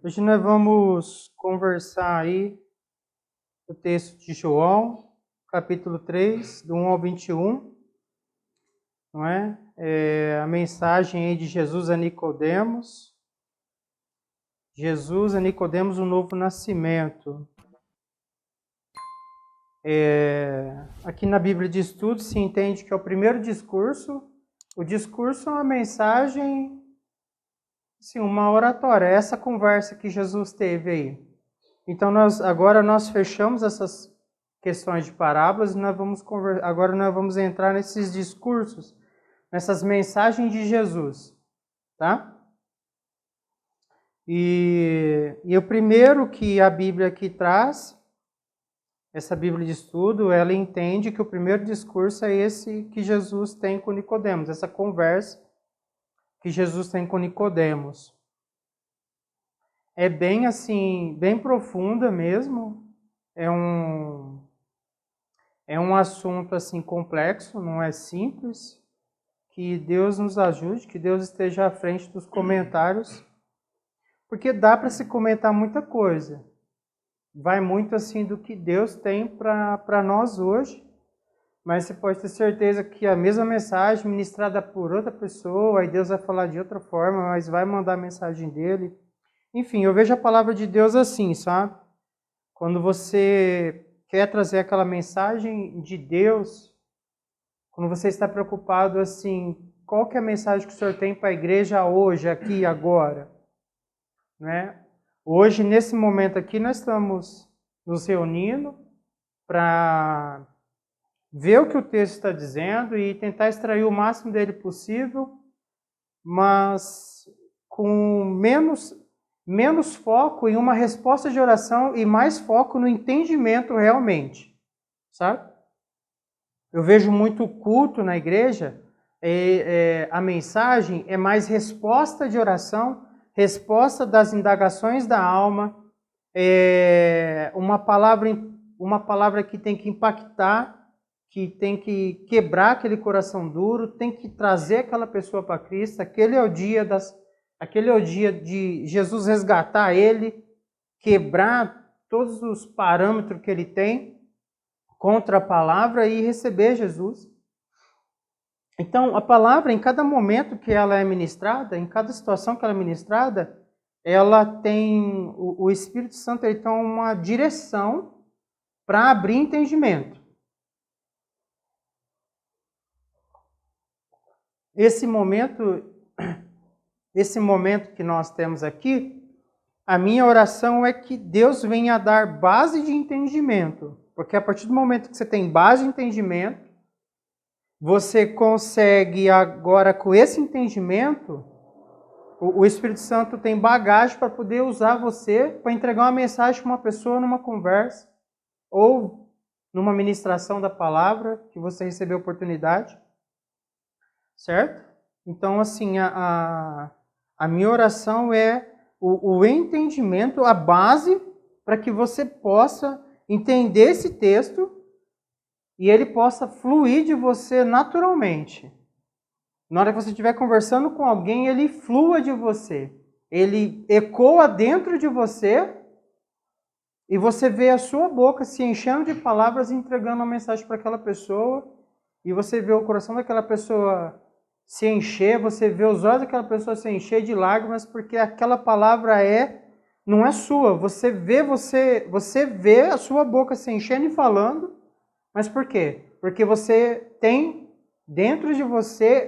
Hoje nós vamos conversar aí o texto de João, capítulo 3, do 1 ao 21, não é? A mensagem aí de Jesus a Nicodemos. Jesus a Nicodemos, o novo nascimento. Aqui na Bíblia de Estudo se entende que é o primeiro discurso. O discurso é uma mensagem, assim, uma oratória, essa conversa que Jesus teve aí. Então, agora nós fechamos essas questões de parábolas e agora nós vamos entrar nesses discursos, nessas mensagens de Jesus, tá? E o primeiro que a Bíblia aqui traz, essa Bíblia de Estudo, ela entende que o primeiro discurso é esse que Jesus tem com Nicodemos, essa conversa que Jesus tem com Nicodemos. É bem assim, bem profunda mesmo. É um assunto assim complexo, não é simples. Que Deus nos ajude, que Deus esteja à frente dos comentários, porque dá para se comentar muita coisa. Vai muito assim do que Deus tem para nós hoje, mas você pode ter certeza que a mesma mensagem ministrada por outra pessoa, aí Deus vai falar de outra forma, mas vai mandar a mensagem dele. Enfim, eu vejo a palavra de Deus assim, sabe? Quando você quer trazer aquela mensagem de Deus, quando você está preocupado assim, qual que é a mensagem que o Senhor tem para a igreja hoje, aqui, agora? Né? Hoje, nesse momento aqui, nós estamos nos reunindo para ver o que o texto está dizendo e tentar extrair o máximo dele possível, mas com menos foco em uma resposta de oração e mais foco no entendimento realmente, sabe? Eu vejo muito culto na igreja, a mensagem é mais resposta de oração, resposta das indagações da alma, uma palavra que tem que impactar, que tem que quebrar aquele coração duro, tem que trazer aquela pessoa para Cristo. Aquele é o dia de Jesus resgatar ele, quebrar todos os parâmetros que ele tem contra a palavra e receber Jesus. Então, a palavra, em cada momento que ela é ministrada, em cada situação que ela é ministrada, ela tem, o Espírito Santo ele tem uma direção para abrir entendimento. Esse momento que nós temos aqui, a minha oração é que Deus venha dar base de entendimento. Porque a partir do momento que você tem base de entendimento, você consegue agora, com esse entendimento, o Espírito Santo tem bagagem para poder usar você para entregar uma mensagem para uma pessoa numa conversa ou numa ministração da palavra que você recebeu oportunidade. Certo? Então, assim, a minha oração é o entendimento, a base para que você possa entender esse texto e ele possa fluir de você naturalmente. Na hora que você estiver conversando com alguém, ele flua de você. Ele ecoa dentro de você e você vê a sua boca se enchendo de palavras e entregando uma mensagem para aquela pessoa e você vê o coração daquela pessoa se encher, você vê os olhos daquela pessoa se encher de lágrimas, porque aquela palavra não é sua. Você vê a sua boca se enchendo e falando, mas por quê? Porque você tem dentro de você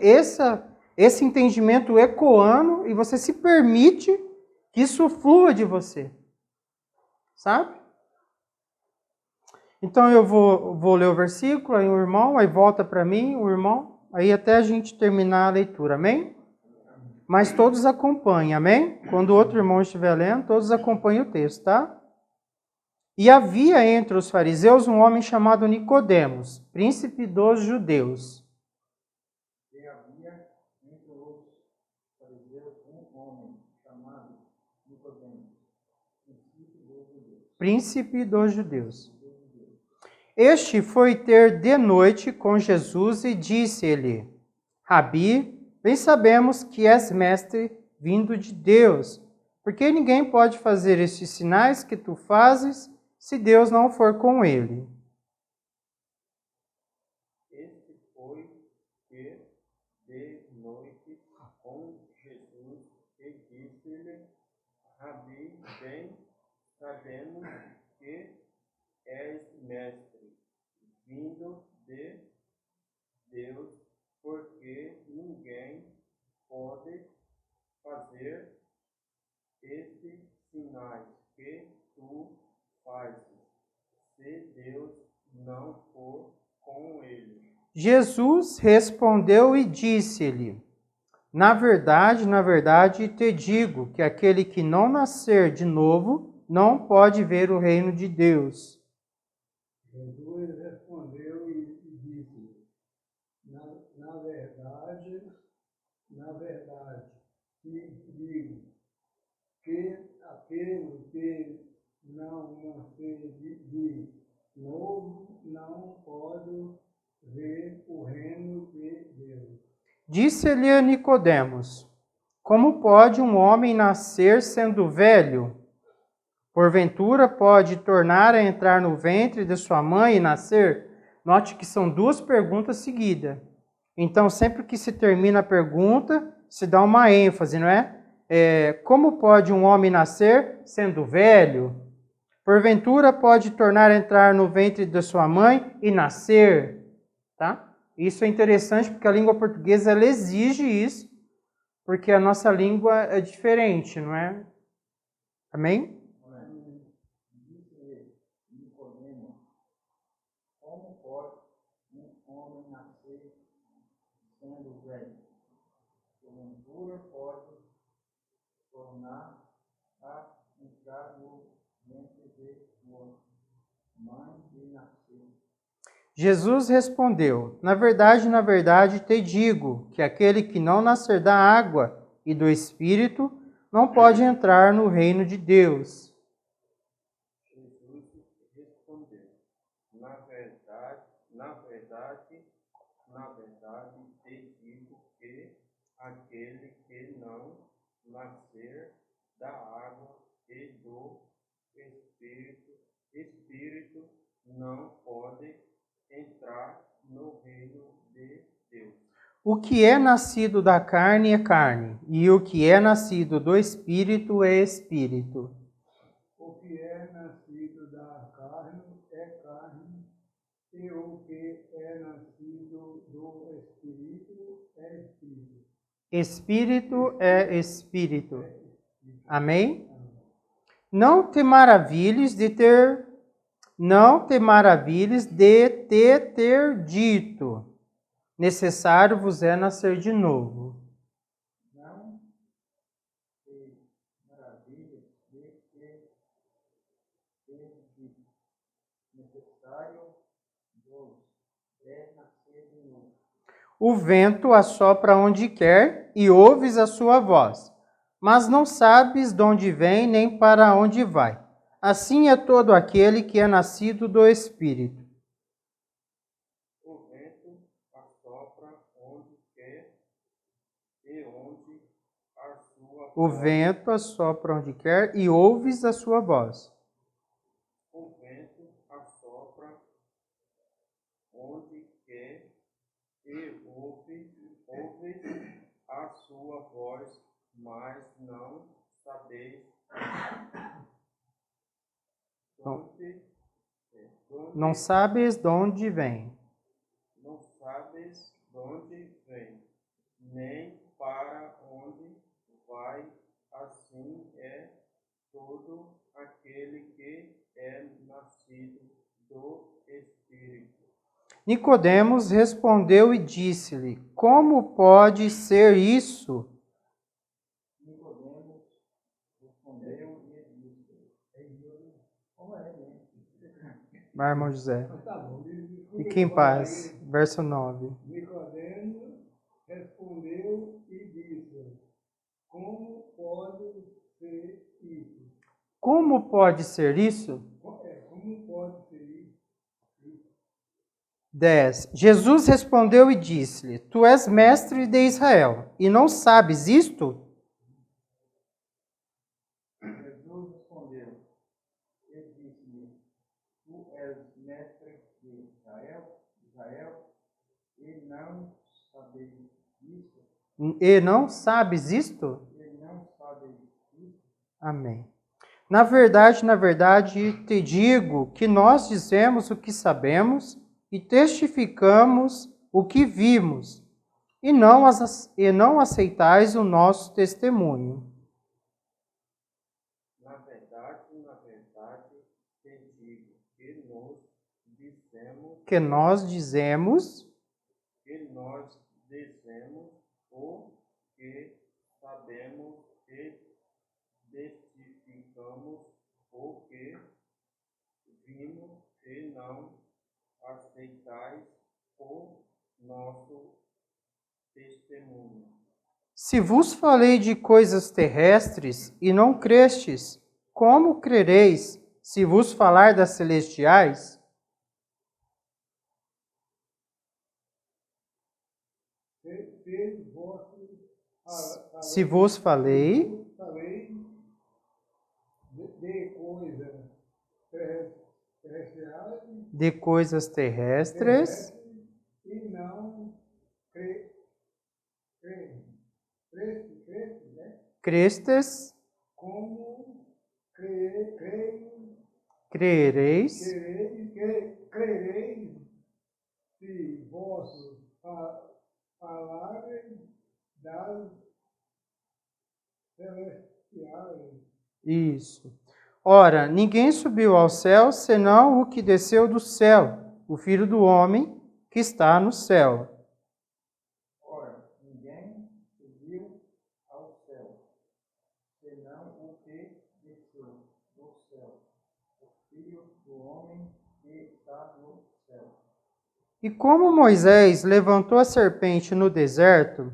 esse entendimento ecoando e você se permite que isso flua de você. Sabe? Então eu vou ler o versículo, aí o irmão, aí volta para mim, o irmão, aí até a gente terminar a leitura, amém? Mas todos acompanhem, amém? Quando o outro irmão estiver lendo, todos acompanhem o texto, tá? E havia entre os fariseus um homem chamado Nicodemos, príncipe dos judeus. E havia entre os fariseus um homem chamado Nicodemos, príncipe dos judeus. Este foi ter de noite com Jesus e disse-lhe: Rabi, bem sabemos que és mestre vindo de Deus, Porque ninguém pode fazer estes sinais que tu fazes se Deus não for com ele. Este foi que de noite com Jesus e disse-lhe: Rabi, bem sabemos que és mestre, vindo de Deus, porque ninguém pode fazer esses sinais que tu fazes, se Deus não for com ele. Jesus respondeu e disse-lhe: na verdade, te digo que aquele que não nascer de novo não pode ver o reino de Deus. Jesus respondeu e disse: na verdade, te digo que aquele que não nascer de novo não pode ver o reino de Deus. Disse-lhe a Nicodemos: como pode um homem nascer sendo velho? Porventura pode tornar a entrar no ventre de sua mãe e nascer? Note que são duas perguntas seguidas. Então, sempre que se termina a pergunta, se dá uma ênfase, não é? Como pode um homem nascer sendo velho? Porventura pode tornar a entrar no ventre de sua mãe e nascer? Tá? Isso é interessante porque a língua portuguesa ela exige isso, porque a nossa língua é diferente, não é? Amém? Disse Nicodemo: como pode um homem nascer sendo velho? Porventura pode tornar a entrar no ventre de sua mãe e nascer? Jesus respondeu: na verdade, te digo que aquele que não nascer da água e do Espírito não pode entrar no reino de Deus. Jesus respondeu: na verdade, te digo que aquele que não nascer da água e do Espírito não pode entrar no reino de Deus. O que é nascido da carne é carne, e o que é nascido do Espírito é Espírito. O que é nascido da carne é carne, e o que é nascido do Espírito é Espírito. Espírito é Espírito. Amém? Não te maravilhes de te ter dito: necessário vos é nascer de novo. Não se maravilhe de ter dito: necessário vos é nascer de novo. O vento assopra onde quer e ouves a sua voz, mas não sabes de onde vem nem para onde vai. Assim é todo aquele que é nascido do Espírito. O vento assopra onde quer e onde a sua O vento assopra onde quer e ouves a sua voz. O vento assopra onde quer e ouve a sua voz, mas não sabeis Não sabes de onde vem. Não sabes de onde vem, nem para onde vai. Assim é todo aquele que é nascido do Espírito. Nicodemos respondeu e disse-lhe: como pode ser isso? Nicodemos respondeu e disse: como é, né? Vai, irmão José. Tá bom. Fique em paz. Verso 9. Nicodemos respondeu e disse: como pode ser isso? Como pode ser isso? Como pode ser isso? 10. Jesus respondeu e disse-lhe: tu és mestre de Israel e não sabes isto? respondeu e disse-lhe: Tu és mestre de Israel, e não sabeis isto? E não sabes isto? E não sabeis isto? Amém. Na verdade, te digo que nós dizemos o que sabemos e testificamos o que vimos, e não aceitais o nosso testemunho. Na verdade, te digo Que nós dizemos o que sabemos e testificamos o que vimos, e não aceitais o nosso testemunho. se vos falei de coisas terrestres e não crestes, como crereis se vos falar das celestiais? Se vos falei de coisas terrestres e não crestes, como crereis crereis se vos falarem das celestiais. Isso. Ora, ninguém subiu ao céu senão o que desceu do céu, o Filho do Homem que está no céu. Ora, ninguém subiu ao céu, senão o que desceu do céu, o Filho do Homem que está no céu. E como Moisés levantou a serpente no deserto,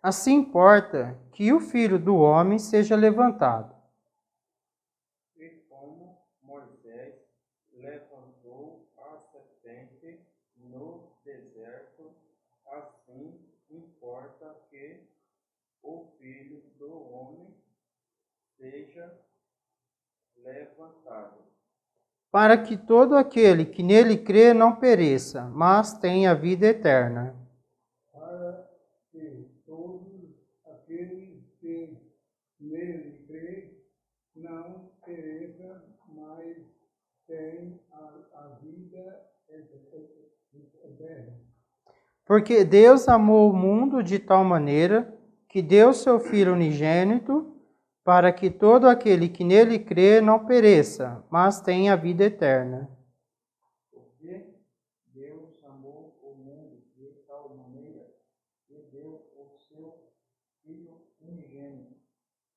assim importa que o Filho do Homem seja levantado. E como Moisés levantou a serpente no deserto, assim importa que o Filho do Homem seja levantado, Para que todo aquele que nele crê não pereça, mas tenha vida eterna. Para que todos aqueles que nele crê não pereçam, mas tenham a vida eterna. Porque Deus amou o mundo de tal maneira que deu seu Filho unigênito, para que todo aquele que nele crê não pereça, mas tenha vida eterna. porque Deus amou o mundo de tal maneira que deu o seu Filho unigênito,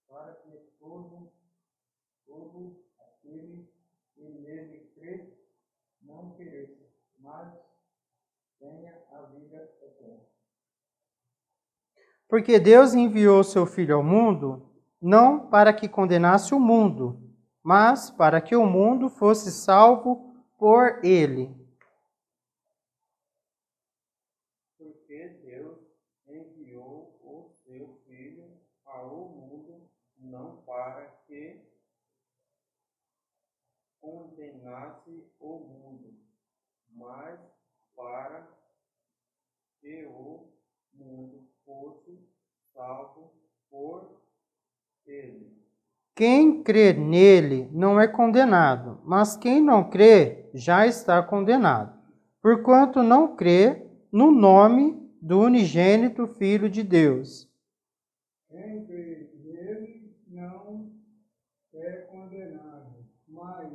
para que todo aquele que nele crê não pereça, mas tenha a vida eterna. Porque Deus enviou seu Filho ao mundo, não para que condenasse o mundo, mas para que o mundo fosse salvo por ele. Porque Deus enviou o seu Filho ao mundo, não para que condenasse o mundo, mas para que o mundo fosse salvo por ele. Quem crê nele não é condenado, mas quem não crê já está condenado, porquanto não crê no nome do unigênito Filho de Deus. Quem crê nele não é condenado, mas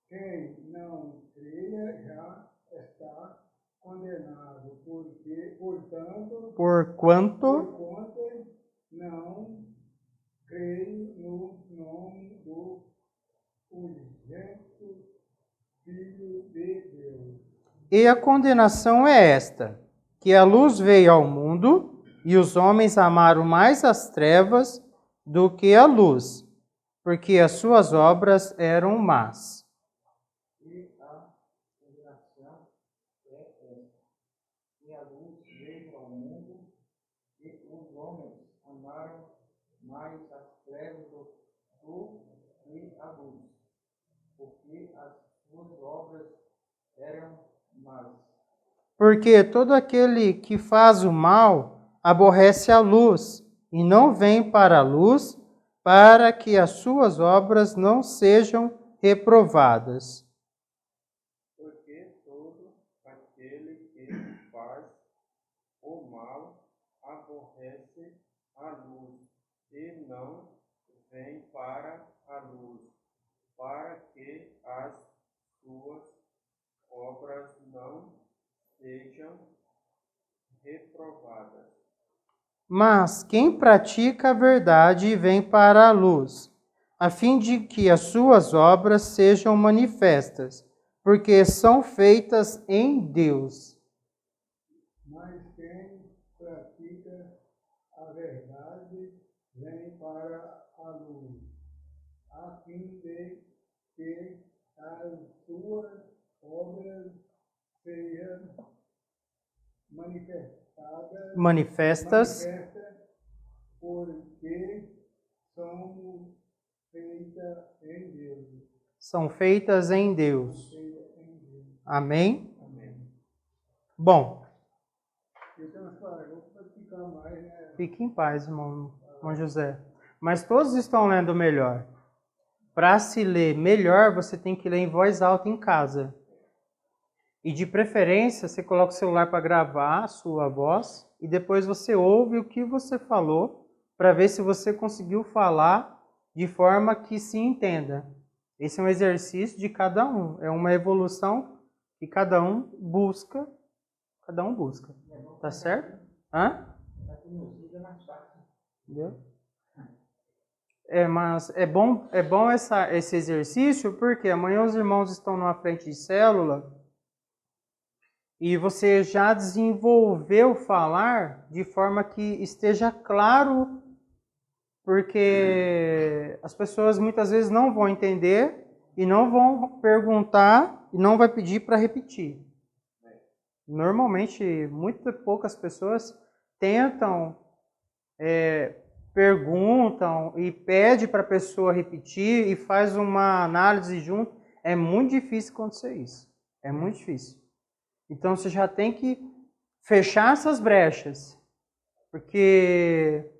quem não crê já está condenado, porquanto não creio no nome do unigênito Filho de Deus. E a condenação é esta, que a luz veio ao mundo, e os homens amaram mais as trevas do que a luz, porque as suas obras eram más. E a condenação é esta, que a luz veio ao mundo, e os homens amaram mais as trevas do que a luz, eram más. Porque todo aquele que faz o mal aborrece a luz e não vem para a luz, para que as suas obras não sejam reprovadas. Porque todo aquele que faz o mal aborrece a luz e não vem para a luz, para que as suas obras não sejam reprovadas. Mas quem pratica a verdade vem para a luz, a fim de que as suas obras sejam manifestas, porque são feitas em Deus. Mas quem pratica a verdade vem para a luz, a fim de que as suas obras sejam Manifestas, porque são feitas em Deus. são feitas em Deus. Amém? Amém. Bom, Então, vou praticar mais, né? fique em paz, irmão José. Mas todos estão lendo melhor. Para se ler melhor, você tem que ler em voz alta em casa. E de preferência, você coloca o celular para gravar a sua voz e depois você ouve o que você falou para ver se você conseguiu falar de forma que se entenda. Esse é um exercício de cada um. É uma evolução que cada um busca. Cada um busca. Tá certo? Hã? Entendeu? Mas é bom esse exercício porque amanhã os irmãos estão numa frente de célula e você já desenvolveu falar de forma que esteja claro, porque as pessoas muitas vezes não vão entender e não vão perguntar e não vai pedir para repetir. Normalmente, muito poucas pessoas tentam, perguntam e pedem para a pessoa repetir e faz uma análise junto. É muito difícil acontecer isso. É muito difícil. Então, você já tem que fechar essas brechas. Porque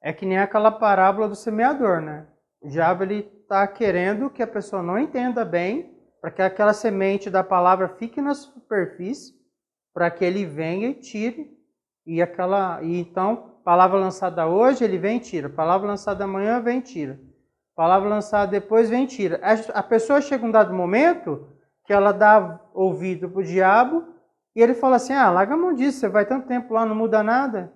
é que nem aquela parábola do semeador, né? O diabo está querendo que a pessoa não entenda bem, para que aquela semente da palavra fique na superfície, para que ele venha e tire. E então, palavra lançada hoje, ele vem e tira. Palavra lançada amanhã, vem e tira. Palavra lançada depois, vem e tira. A pessoa chega um dado momento que ela dá ouvido para o diabo e ele fala assim, larga a mão disso, você vai tanto tempo lá, não muda nada.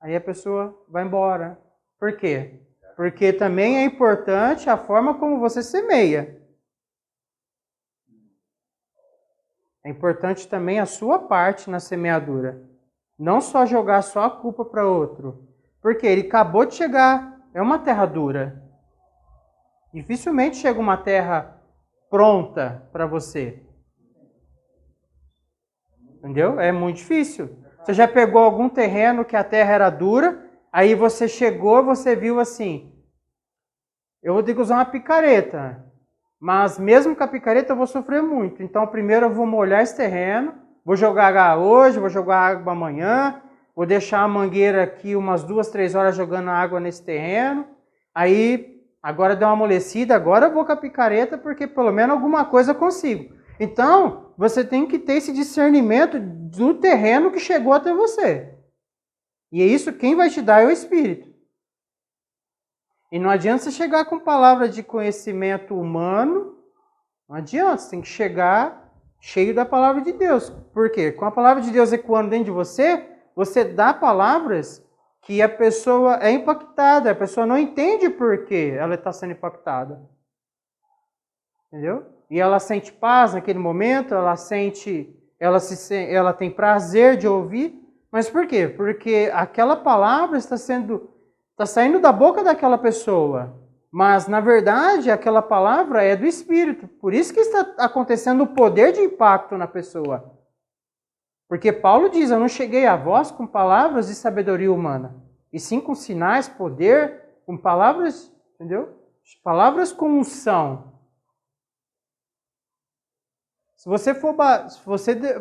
Aí a pessoa vai embora. Por quê? Porque também é importante a forma como você semeia. É importante também a sua parte na semeadura. Não só jogar só a culpa para outro. Porque ele acabou de chegar. É uma terra dura. Dificilmente chega uma terra pronta para você. Entendeu? É muito difícil. Você já pegou algum terreno que a terra era dura, aí você chegou, você viu assim, eu vou ter que usar uma picareta, mas mesmo com a picareta eu vou sofrer muito. Então primeiro eu vou molhar esse terreno, vou jogar água hoje, vou jogar água amanhã, vou deixar a mangueira aqui umas 2, 3 horas jogando água nesse terreno, aí agora deu uma amolecida, agora eu vou com a picareta porque pelo menos alguma coisa eu consigo. Então, você tem que ter esse discernimento do terreno que chegou até você. E é isso, quem vai te dar é o Espírito. E não adianta você chegar com palavras de conhecimento humano, não adianta, você tem que chegar cheio da palavra de Deus. Por quê? Com a palavra de Deus ecoando dentro de você, você dá palavras que a pessoa é impactada, a pessoa não entende por que ela está sendo impactada. Entendeu? E ela sente paz naquele momento, ela tem prazer de ouvir. Mas por quê? Porque aquela palavra está saindo da boca daquela pessoa. Mas, na verdade, aquela palavra é do Espírito. Por isso que está acontecendo o poder de impacto na pessoa. Porque Paulo diz, eu não cheguei a vós com palavras de sabedoria humana, e sim com sinais, poder, com palavras, entendeu? Palavras com unção. Se você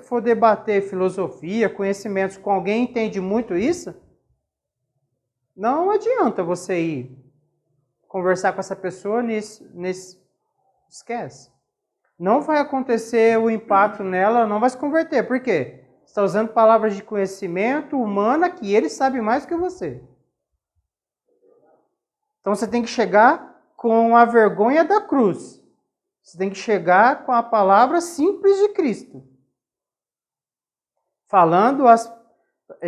for debater filosofia, conhecimentos com alguém que entende muito isso, não adianta você ir conversar com essa pessoa esquece. Não vai acontecer o impacto nela, não vai se converter. Por quê? Você está usando palavras de conhecimento humana que ele sabe mais que você. Então você tem que chegar com a vergonha da cruz. Você tem que chegar com a palavra simples de Cristo.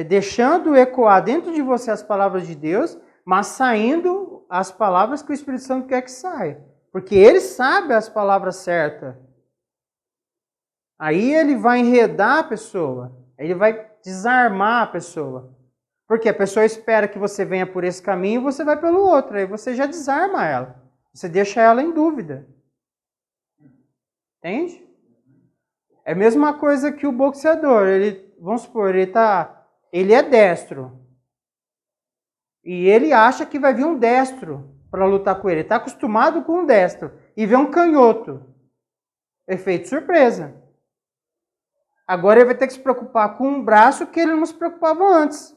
Deixando ecoar dentro de você as palavras de Deus, mas saindo as palavras que o Espírito Santo quer que saia. Porque ele sabe as palavras certas. Aí ele vai enredar a pessoa. Ele vai desarmar a pessoa. Porque a pessoa espera que você venha por esse caminho e você vai pelo outro. Aí você já desarma ela. Você deixa ela em dúvida. Entende? É a mesma coisa que o boxeador. Vamos supor, ele é destro. E ele acha que vai vir um destro para lutar com ele. Ele está acostumado com um destro. E vê um canhoto. Efeito surpresa. Agora ele vai ter que se preocupar com um braço que ele não se preocupava antes.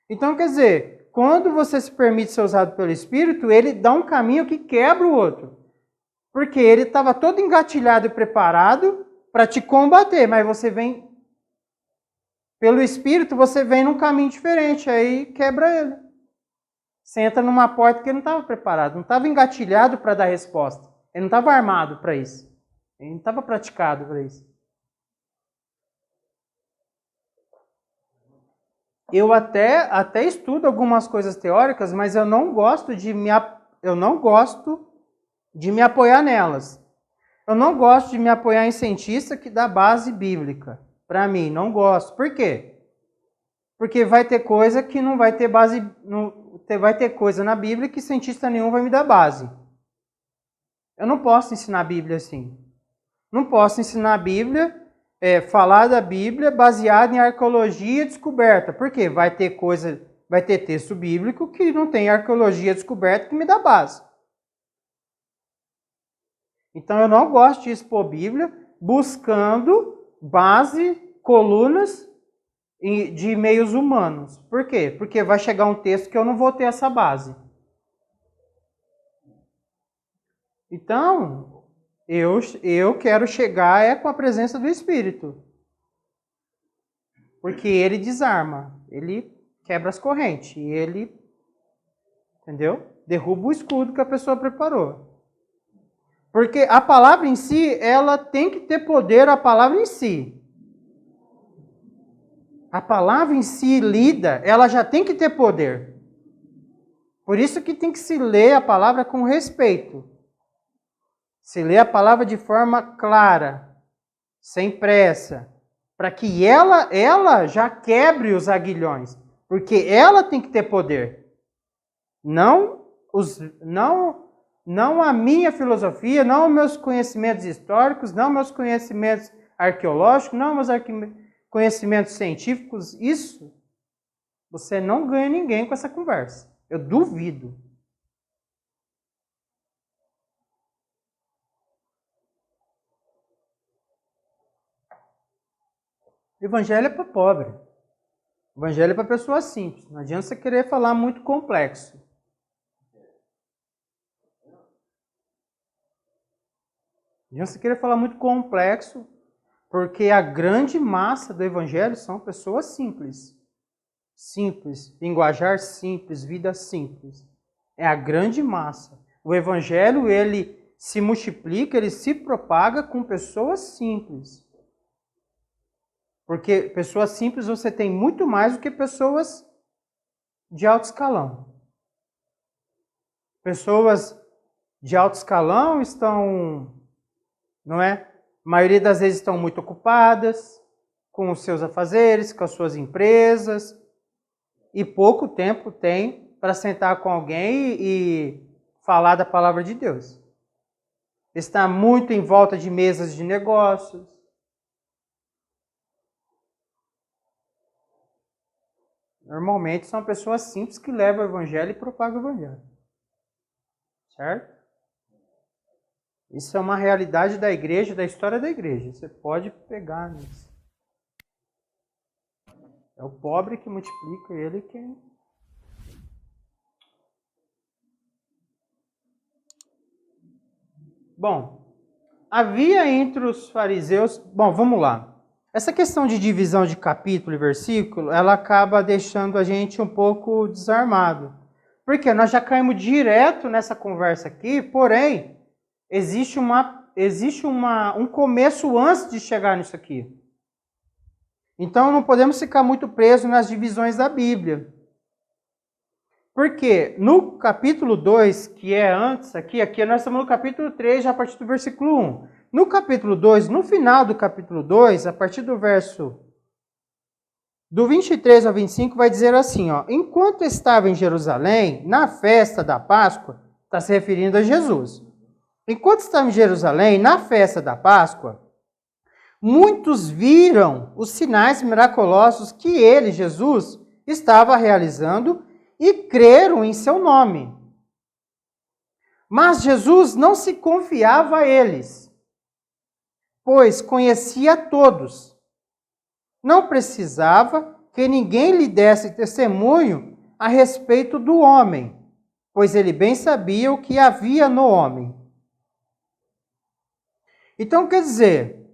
Então, quer dizer, quando você se permite ser usado pelo Espírito, ele dá um caminho que quebra o outro. Porque ele estava todo engatilhado e preparado para te combater, mas você vem, pelo Espírito, você vem num caminho diferente, aí quebra ele. Você entra numa porta que ele não estava preparado, não estava engatilhado para dar resposta. Ele não estava armado para isso. Ele não estava praticado para isso. Eu até estudo algumas coisas teóricas, mas eu não gosto de me apoiar nelas. Eu não gosto de me apoiar em cientista que dá base bíblica. Para mim, não gosto. Por quê? Porque vai ter coisa que não vai ter base, vai ter coisa na Bíblia que cientista nenhum vai me dar base. Eu não posso ensinar a Bíblia assim. Não posso ensinar a Bíblia, falar da Bíblia baseado em arqueologia descoberta. Por quê? Vai ter texto bíblico que não tem arqueologia descoberta que me dá base. Então eu não gosto de expor Bíblia buscando base, colunas de meios humanos. Por quê? Porque vai chegar um texto que eu não vou ter essa base. Então, eu quero chegar com a presença do Espírito. Porque ele desarma, ele quebra as correntes, ele, entendeu? Derruba o escudo que a pessoa preparou. Porque a palavra em si, ela tem que ter poder, a palavra em si. A palavra em si, lida, ela já tem que ter poder. Por isso que tem que se ler a palavra com respeito. Se ler a palavra de forma clara, sem pressa, para que ela já quebre os aguilhões. Porque ela tem que ter poder. Não a minha filosofia, não os meus conhecimentos históricos, não meus conhecimentos arqueológicos, não meus conhecimentos científicos. Isso, você não ganha ninguém com essa conversa. Eu duvido. O evangelho é para pobre. O evangelho é para pessoa simples. Não adianta você querer falar muito complexo. Não adianta você querer falar muito complexo, porque a grande massa do evangelho são pessoas simples. Simples, linguajar simples, vida simples. É a grande massa. O evangelho, ele se multiplica, ele se propaga com pessoas simples. Porque pessoas simples você tem muito mais do que pessoas de alto escalão. Pessoas de alto escalão estão, não é? A maioria das vezes estão muito ocupadas com os seus afazeres, com as suas empresas, e pouco tempo tem para sentar com alguém e falar da palavra de Deus. Está muito em volta de mesas de negócios. Normalmente são pessoas simples que levam o evangelho e propagam o evangelho. Certo? Isso é uma realidade da igreja, da história da igreja. Você pode pegar nisso. É o pobre que multiplica, ele quem... Bom, havia entre os fariseus... Bom, vamos lá. Essa questão de divisão de capítulo e versículo, ela acaba deixando a gente um pouco desarmado. Porque nós já caímos direto nessa conversa aqui, porém, existe um começo antes de chegar nisso aqui. Então, não podemos ficar muito presos nas divisões da Bíblia. Porque no capítulo 2, que é antes, aqui nós estamos no capítulo 3, já a partir do versículo 1. No capítulo 2, no final do capítulo 2, a partir do verso do 23 ao 25, vai dizer assim, ó, enquanto estava em Jerusalém, na festa da Páscoa, está se referindo a Jesus. Enquanto estava em Jerusalém, na festa da Páscoa, muitos viram os sinais miraculosos que ele, Jesus, estava realizando e creram em seu nome. Mas Jesus não se confiava a eles, pois conhecia todos. Não precisava que ninguém lhe desse testemunho a respeito do homem, pois ele bem sabia o que havia no homem. Então, quer dizer,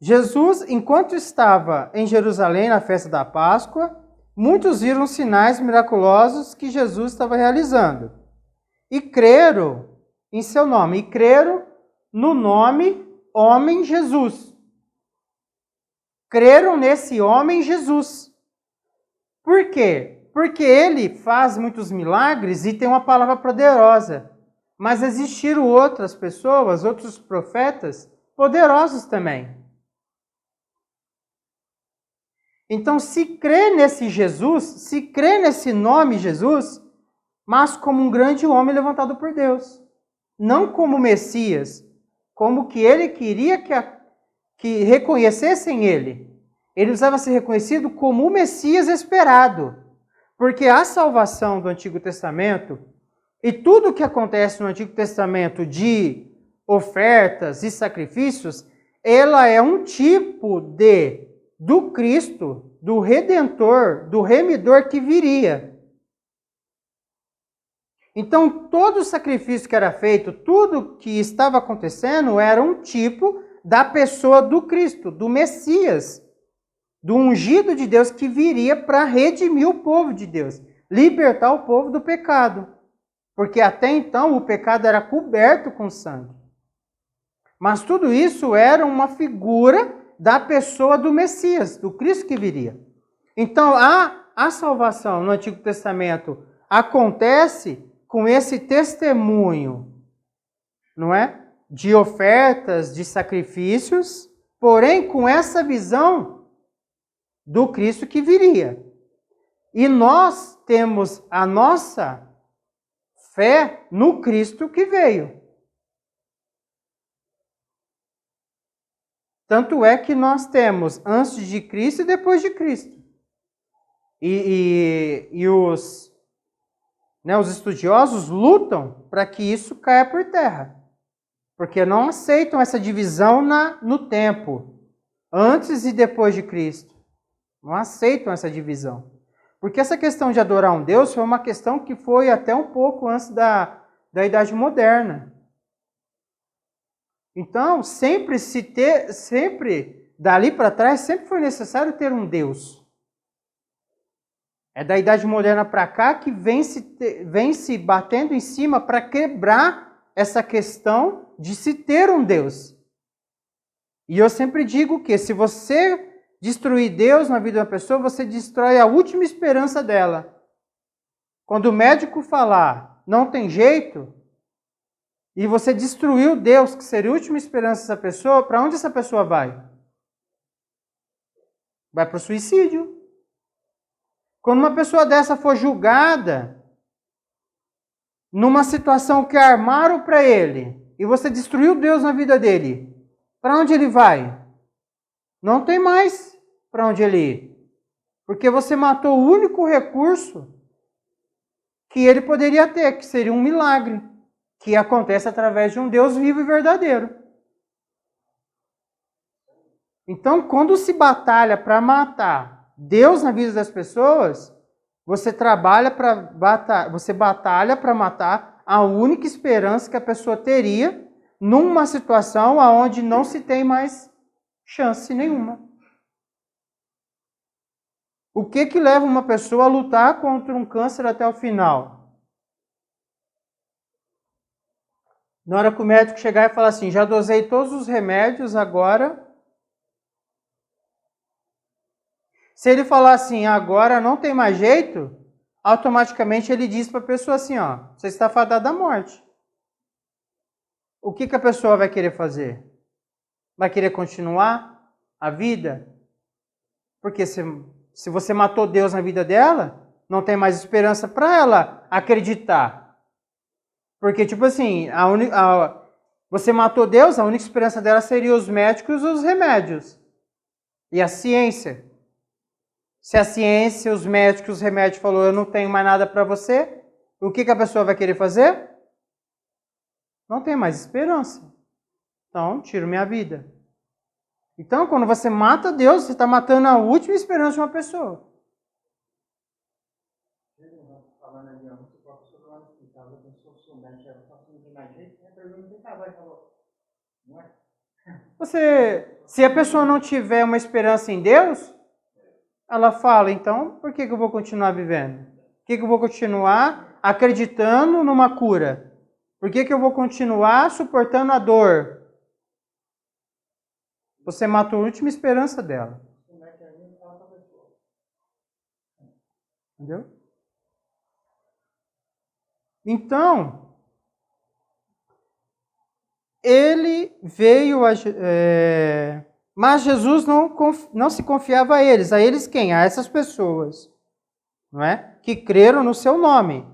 Jesus, enquanto estava em Jerusalém na festa da Páscoa, muitos viram os sinais miraculosos que Jesus estava realizando e creram em seu nome, e creram no nome homem Jesus. Creram nesse homem Jesus. Por quê? Porque ele faz muitos milagres e tem uma palavra poderosa. Mas existiram outras pessoas, outros profetas poderosos também. Então, se crê nesse Jesus, se crê nesse nome Jesus, mas como um grande homem levantado por Deus. Não como Messias, como que ele queria que reconhecessem ele. Ele precisava ser reconhecido como o Messias esperado. Porque a salvação do Antigo Testamento e tudo o que acontece no Antigo Testamento de ofertas e sacrifícios, ela é um tipo do Cristo, do Redentor, do Remidor que viria. Então, todo o sacrifício que era feito, tudo que estava acontecendo era um tipo da pessoa do Cristo, do Messias, do ungido de Deus que viria para redimir o povo de Deus, libertar o povo do pecado. Porque até então o pecado era coberto com sangue. Mas tudo isso era uma figura da pessoa do Messias, do Cristo que viria. Então a salvação no Antigo Testamento acontece com esse testemunho, não é? De ofertas, de sacrifícios, porém com essa visão do Cristo que viria. E nós temos a nossa fé no Cristo que veio. Tanto é que nós temos antes de Cristo e depois de Cristo. E os estudiosos lutam para que isso caia por terra. Porque não aceitam essa divisão no tempo, antes e depois de Cristo. Não aceitam essa divisão. Porque essa questão de adorar um Deus foi uma questão que foi até um pouco antes da Idade Moderna. Então, sempre dali para trás, sempre foi necessário ter um Deus. É da Idade Moderna para cá que vem se batendo em cima para quebrar essa questão de se ter um Deus. E eu sempre digo que se você destruir Deus na vida de uma pessoa, você destrói a última esperança dela. Quando o médico falar, não tem jeito, e você destruiu Deus, que seria a última esperança dessa pessoa, para onde essa pessoa vai? Vai para o suicídio. Quando uma pessoa dessa for julgada, numa situação que armaram para ele, e você destruiu Deus na vida dele, para onde ele vai? Não tem mais para onde ele ir. Porque você matou o único recurso que ele poderia ter, que seria um milagre. que acontece através de um Deus vivo e verdadeiro. Então, quando se batalha para matar Deus na vida das pessoas, você batalha para matar a única esperança que a pessoa teria numa situação onde não se tem mais chance nenhuma. O que leva uma pessoa a lutar contra um câncer até o final? Na hora que o médico chegar e falar assim, já dosei todos os remédios, agora... Se ele falar assim, agora não tem mais jeito, automaticamente ele diz para a pessoa assim, ó, você está fadada à morte. O que a pessoa vai querer fazer? Vai querer continuar a vida? Porque se você matou Deus na vida dela, não tem mais esperança para ela acreditar. Porque, tipo assim, você matou Deus, a única esperança dela seria os médicos e os remédios. E a ciência. Se a ciência, os médicos, os remédios falou, eu não tenho mais nada para você, o que a pessoa vai querer fazer? Não tem mais esperança. Então, tiro minha vida. Então, quando você mata Deus, você está matando a última esperança de uma pessoa. Falando ali, ó, se a pessoa lá no hospital, a pessoa soubesse, ela está sendo mais jeito, a pergunta que ela falou, não é? Se a pessoa não tiver uma esperança em Deus, ela fala, então, por que eu vou continuar vivendo? Por que eu vou continuar acreditando numa cura? Por que eu vou continuar suportando a dor? Você matou a última esperança dela. Entendeu? Então, ele veio mas Jesus não se confiava a eles. A eles quem? A essas pessoas, não é? Que creram no seu nome.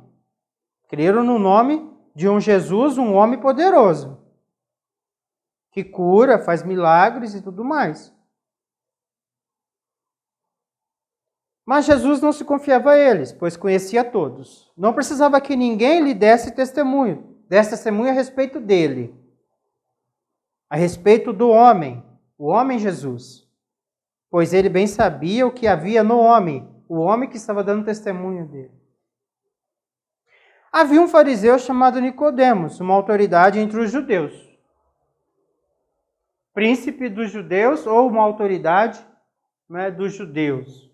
Creram no nome de um Jesus, um homem poderoso. Que cura, faz milagres e tudo mais. Mas Jesus não se confiava a eles, pois conhecia todos. Não precisava que ninguém lhe desse testemunho a respeito dele. A respeito do homem, o homem Jesus. Pois ele bem sabia o que havia no homem, o homem que estava dando testemunho dele. Havia um fariseu chamado Nicodemos, uma autoridade entre os judeus. Príncipe dos judeus ou uma autoridade, né, dos judeus.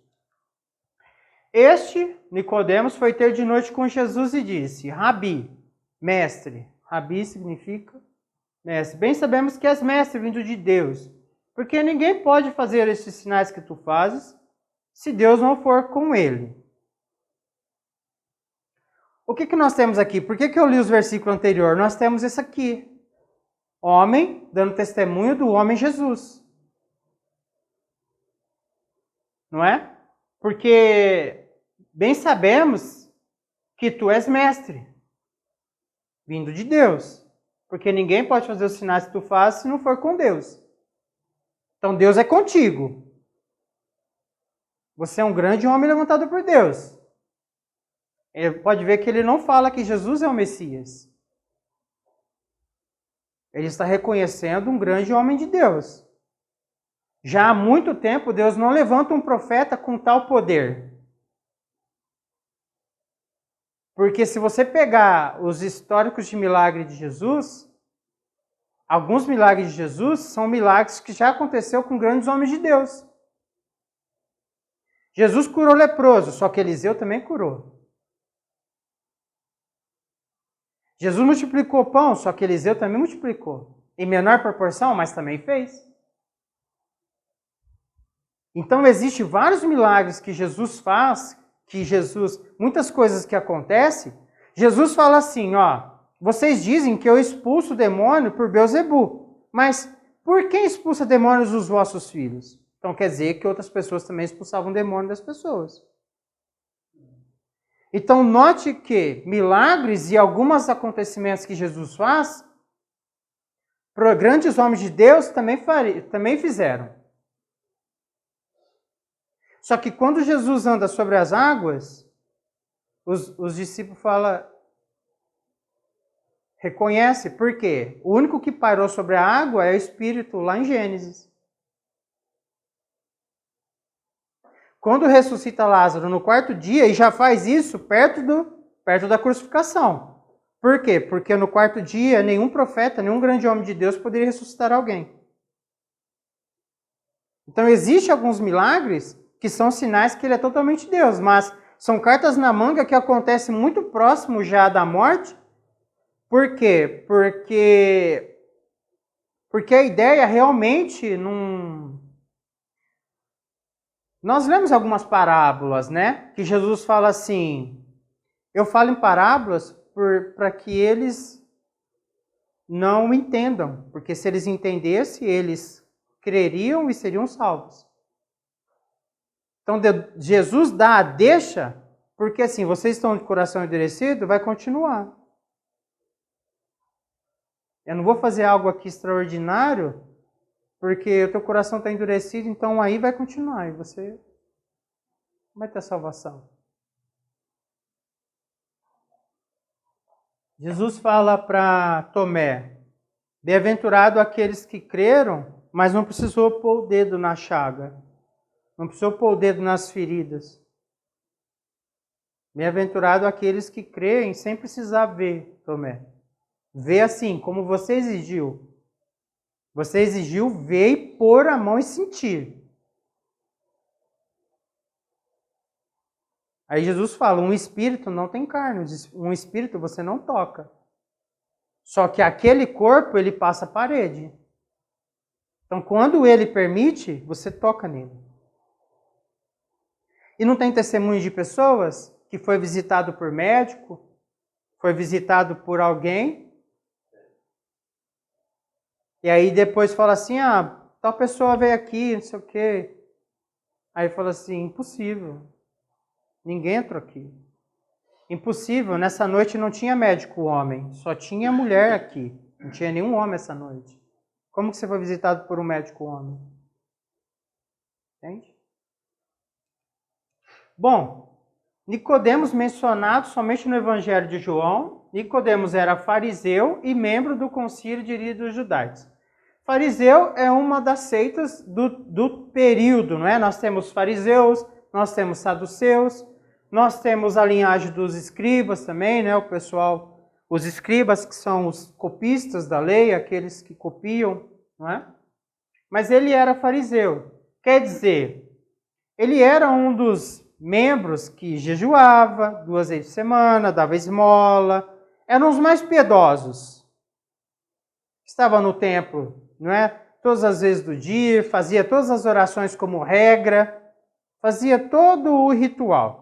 Este, Nicodemos, foi ter de noite com Jesus e disse, Rabi, mestre. Rabi significa mestre. Bem sabemos que és mestre vindo de Deus, porque ninguém pode fazer esses sinais que tu fazes se Deus não for com ele. O que nós temos aqui? Por que eu li os versículos anteriores? Nós temos isso aqui. Homem dando testemunho do homem Jesus. Não é? Porque bem sabemos que tu és mestre, vindo de Deus. Porque ninguém pode fazer os sinais que tu fazes se não for com Deus. Então Deus é contigo. Você é um grande homem levantado por Deus. Ele pode ver que ele não fala que Jesus é o Messias. Ele está reconhecendo um grande homem de Deus. Já há muito tempo, Deus não levanta um profeta com tal poder. Porque se você pegar os históricos de milagre de Jesus, alguns milagres de Jesus são milagres que já aconteceu com grandes homens de Deus. Jesus curou leproso, só que Eliseu também curou. Jesus multiplicou pão, só que Eliseu também multiplicou. Em menor proporção, mas também fez. Então, existem vários milagres que Jesus faz, muitas coisas que acontecem. Jesus fala assim, ó, vocês dizem que eu expulso o demônio por Beelzebu, mas por quem expulsa demônios os vossos filhos? Então, quer dizer que outras pessoas também expulsavam demônio das pessoas. Então, note que milagres e alguns acontecimentos que Jesus faz, para grandes homens de Deus também fizeram. Só que quando Jesus anda sobre as águas, os discípulos falam, Reconhece, por quê? O único que pairou sobre a água é o Espírito, lá em Gênesis. Quando ressuscita Lázaro no quarto dia, e já faz isso perto da crucificação. Por quê? Porque no quarto dia, nenhum profeta, nenhum grande homem de Deus poderia ressuscitar alguém. Então, existem alguns milagres que são sinais que ele é totalmente Deus, mas são cartas na manga que acontecem muito próximo já da morte. Por quê? Porque a ideia realmente não... Nós lemos algumas parábolas, né? Que Jesus fala assim, eu falo em parábolas para que eles não entendam, porque se eles entendessem, eles creriam e seriam salvos. Então, Jesus dá a deixa, porque assim, vocês estão de coração endurecido, vai continuar. Eu não vou fazer algo aqui extraordinário, porque o teu coração está endurecido, então aí vai continuar, e você vai ter salvação. Jesus fala para Tomé, bem-aventurado aqueles que creram, mas não precisou pôr o dedo na chaga. Não precisou pôr o dedo nas feridas. Bem-aventurado aqueles que creem sem precisar ver, Tomé. Vê assim, como você exigiu. Você exigiu ver e pôr a mão e sentir. Aí Jesus fala, um espírito não tem carne, um espírito você não toca. Só que aquele corpo, ele passa a parede. Então, quando ele permite, você toca nele. E não tem testemunho de pessoas que foi visitado por médico, foi visitado por alguém, e aí depois fala assim, tal pessoa veio aqui, não sei o quê. Aí fala assim, impossível. Ninguém entrou aqui. Impossível, nessa noite não tinha médico homem, só tinha mulher aqui. Não tinha nenhum homem essa noite. Como que você foi visitado por um médico homem? Entende? Bom, Nicodemos mencionado somente no Evangelho de João. Nicodemos era fariseu e membro do concílio de líderes dos judaicos. Fariseu é uma das seitas do período, não é? Nós temos fariseus, nós temos saduceus, nós temos a linhagem dos escribas também, né? O pessoal, os escribas que são os copistas da lei, aqueles que copiam, não é? Mas ele era fariseu. Quer dizer, ele era um dos membros que jejuava 2 vezes por semana, dava esmola, eram os mais piedosos. Estava no templo, não é? Todas as vezes do dia, fazia todas as orações como regra, fazia todo o ritual.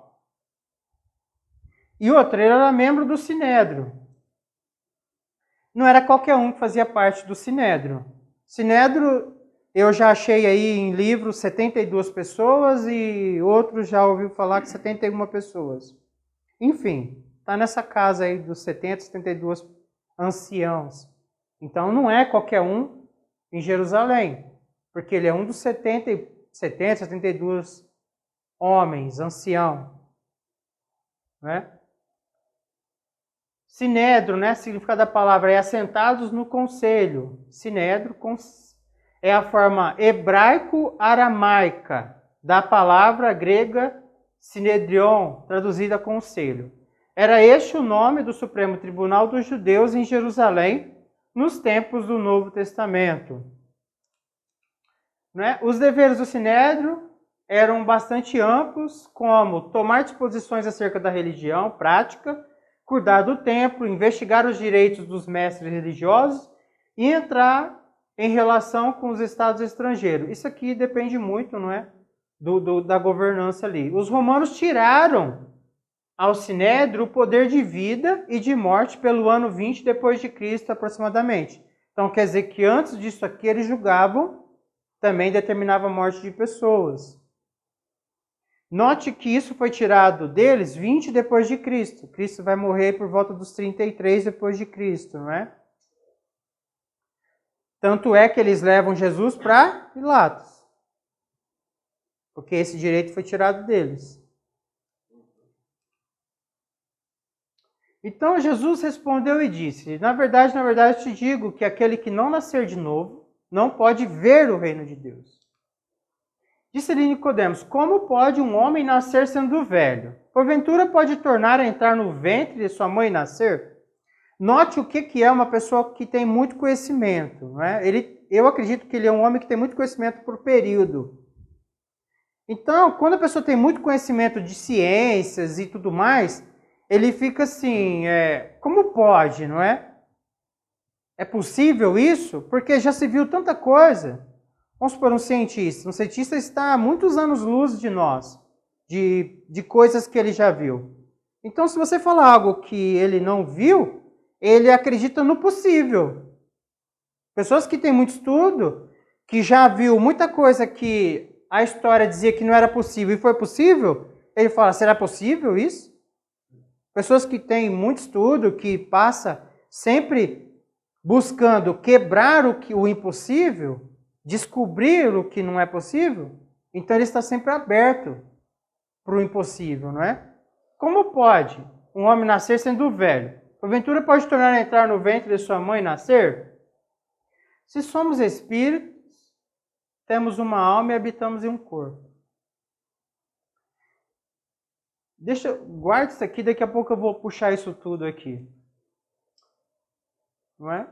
E outro, ele era membro do Sinédrio. Não era qualquer um que fazia parte do Sinédrio. Sinédrio, eu já achei aí em livros 72 pessoas e outros já ouviu falar que 71 pessoas. Enfim, está nessa casa aí dos 70, 72 anciãos. Então não é qualquer um em Jerusalém, porque ele é um dos 70, 72 homens, ancião. Né? Sinédrio, né? Significado da palavra é assentados no conselho. Sinédrio é a forma hebraico-aramaica da palavra grega sinedrion, traduzida conselho. Era este o nome do Supremo Tribunal dos Judeus em Jerusalém, nos tempos do Novo Testamento. Né? Os deveres do Sinédrio eram bastante amplos, como tomar disposições acerca da religião, prática, cuidar do templo, investigar os direitos dos mestres religiosos e entrar em relação com os estados estrangeiros. Isso aqui depende muito, não é, da governança ali. Os romanos tiraram ao Sinédrio o poder de vida e de morte pelo ano 20 depois de Cristo aproximadamente. Então quer dizer que antes disso aqui eles julgavam, também determinava a morte de pessoas. Note que isso foi tirado deles 20 depois de Cristo. Cristo vai morrer por volta dos 33 depois de Cristo, não é? Tanto é que eles levam Jesus para Pilatos. Porque esse direito foi tirado deles. Então Jesus respondeu e disse: na verdade, eu te digo que aquele que não nascer de novo não pode ver o reino de Deus. Disse-lhe Nicodemos: como pode um homem nascer sendo velho? Porventura pode tornar a entrar no ventre de sua mãe e nascer? Note o que é uma pessoa que tem muito conhecimento. Não é? Eu acredito que ele é um homem que tem muito conhecimento por período. Então, quando a pessoa tem muito conhecimento de ciências e tudo mais, ele fica assim, como pode, não é? É possível isso? Porque já se viu tanta coisa. Vamos supor um cientista. Um cientista está há muitos anos-luz de nós, de coisas que ele já viu. Então, se você falar algo que ele não viu, ele acredita no possível. Pessoas que têm muito estudo, que já viu muita coisa que a história dizia que não era possível e foi possível, ele fala, será possível isso? Pessoas que têm muito estudo, que passa sempre buscando quebrar o impossível, descobrir o que não é possível, então ele está sempre aberto para o impossível, não é? Como pode um homem nascer sendo velho? Porventura pode tornar a entrar no ventre de sua mãe e nascer? Se somos espíritos, temos uma alma e habitamos em um corpo. Guarda isso aqui, daqui a pouco eu vou puxar isso tudo aqui. Não é?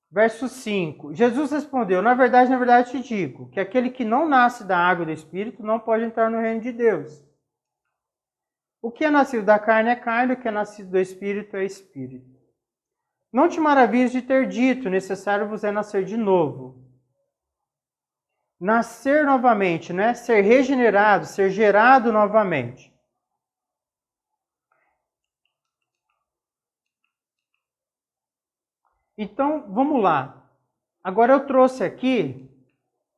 Verso 5. Jesus respondeu, na verdade te digo, que aquele que não nasce da água e do Espírito não pode entrar no reino de Deus. O que é nascido da carne é carne, o que é nascido do Espírito é Espírito. Não te maravilhes de ter dito, necessário vos é nascer de novo. Nascer novamente, né? Ser regenerado, ser gerado novamente. Então, vamos lá. Agora eu trouxe aqui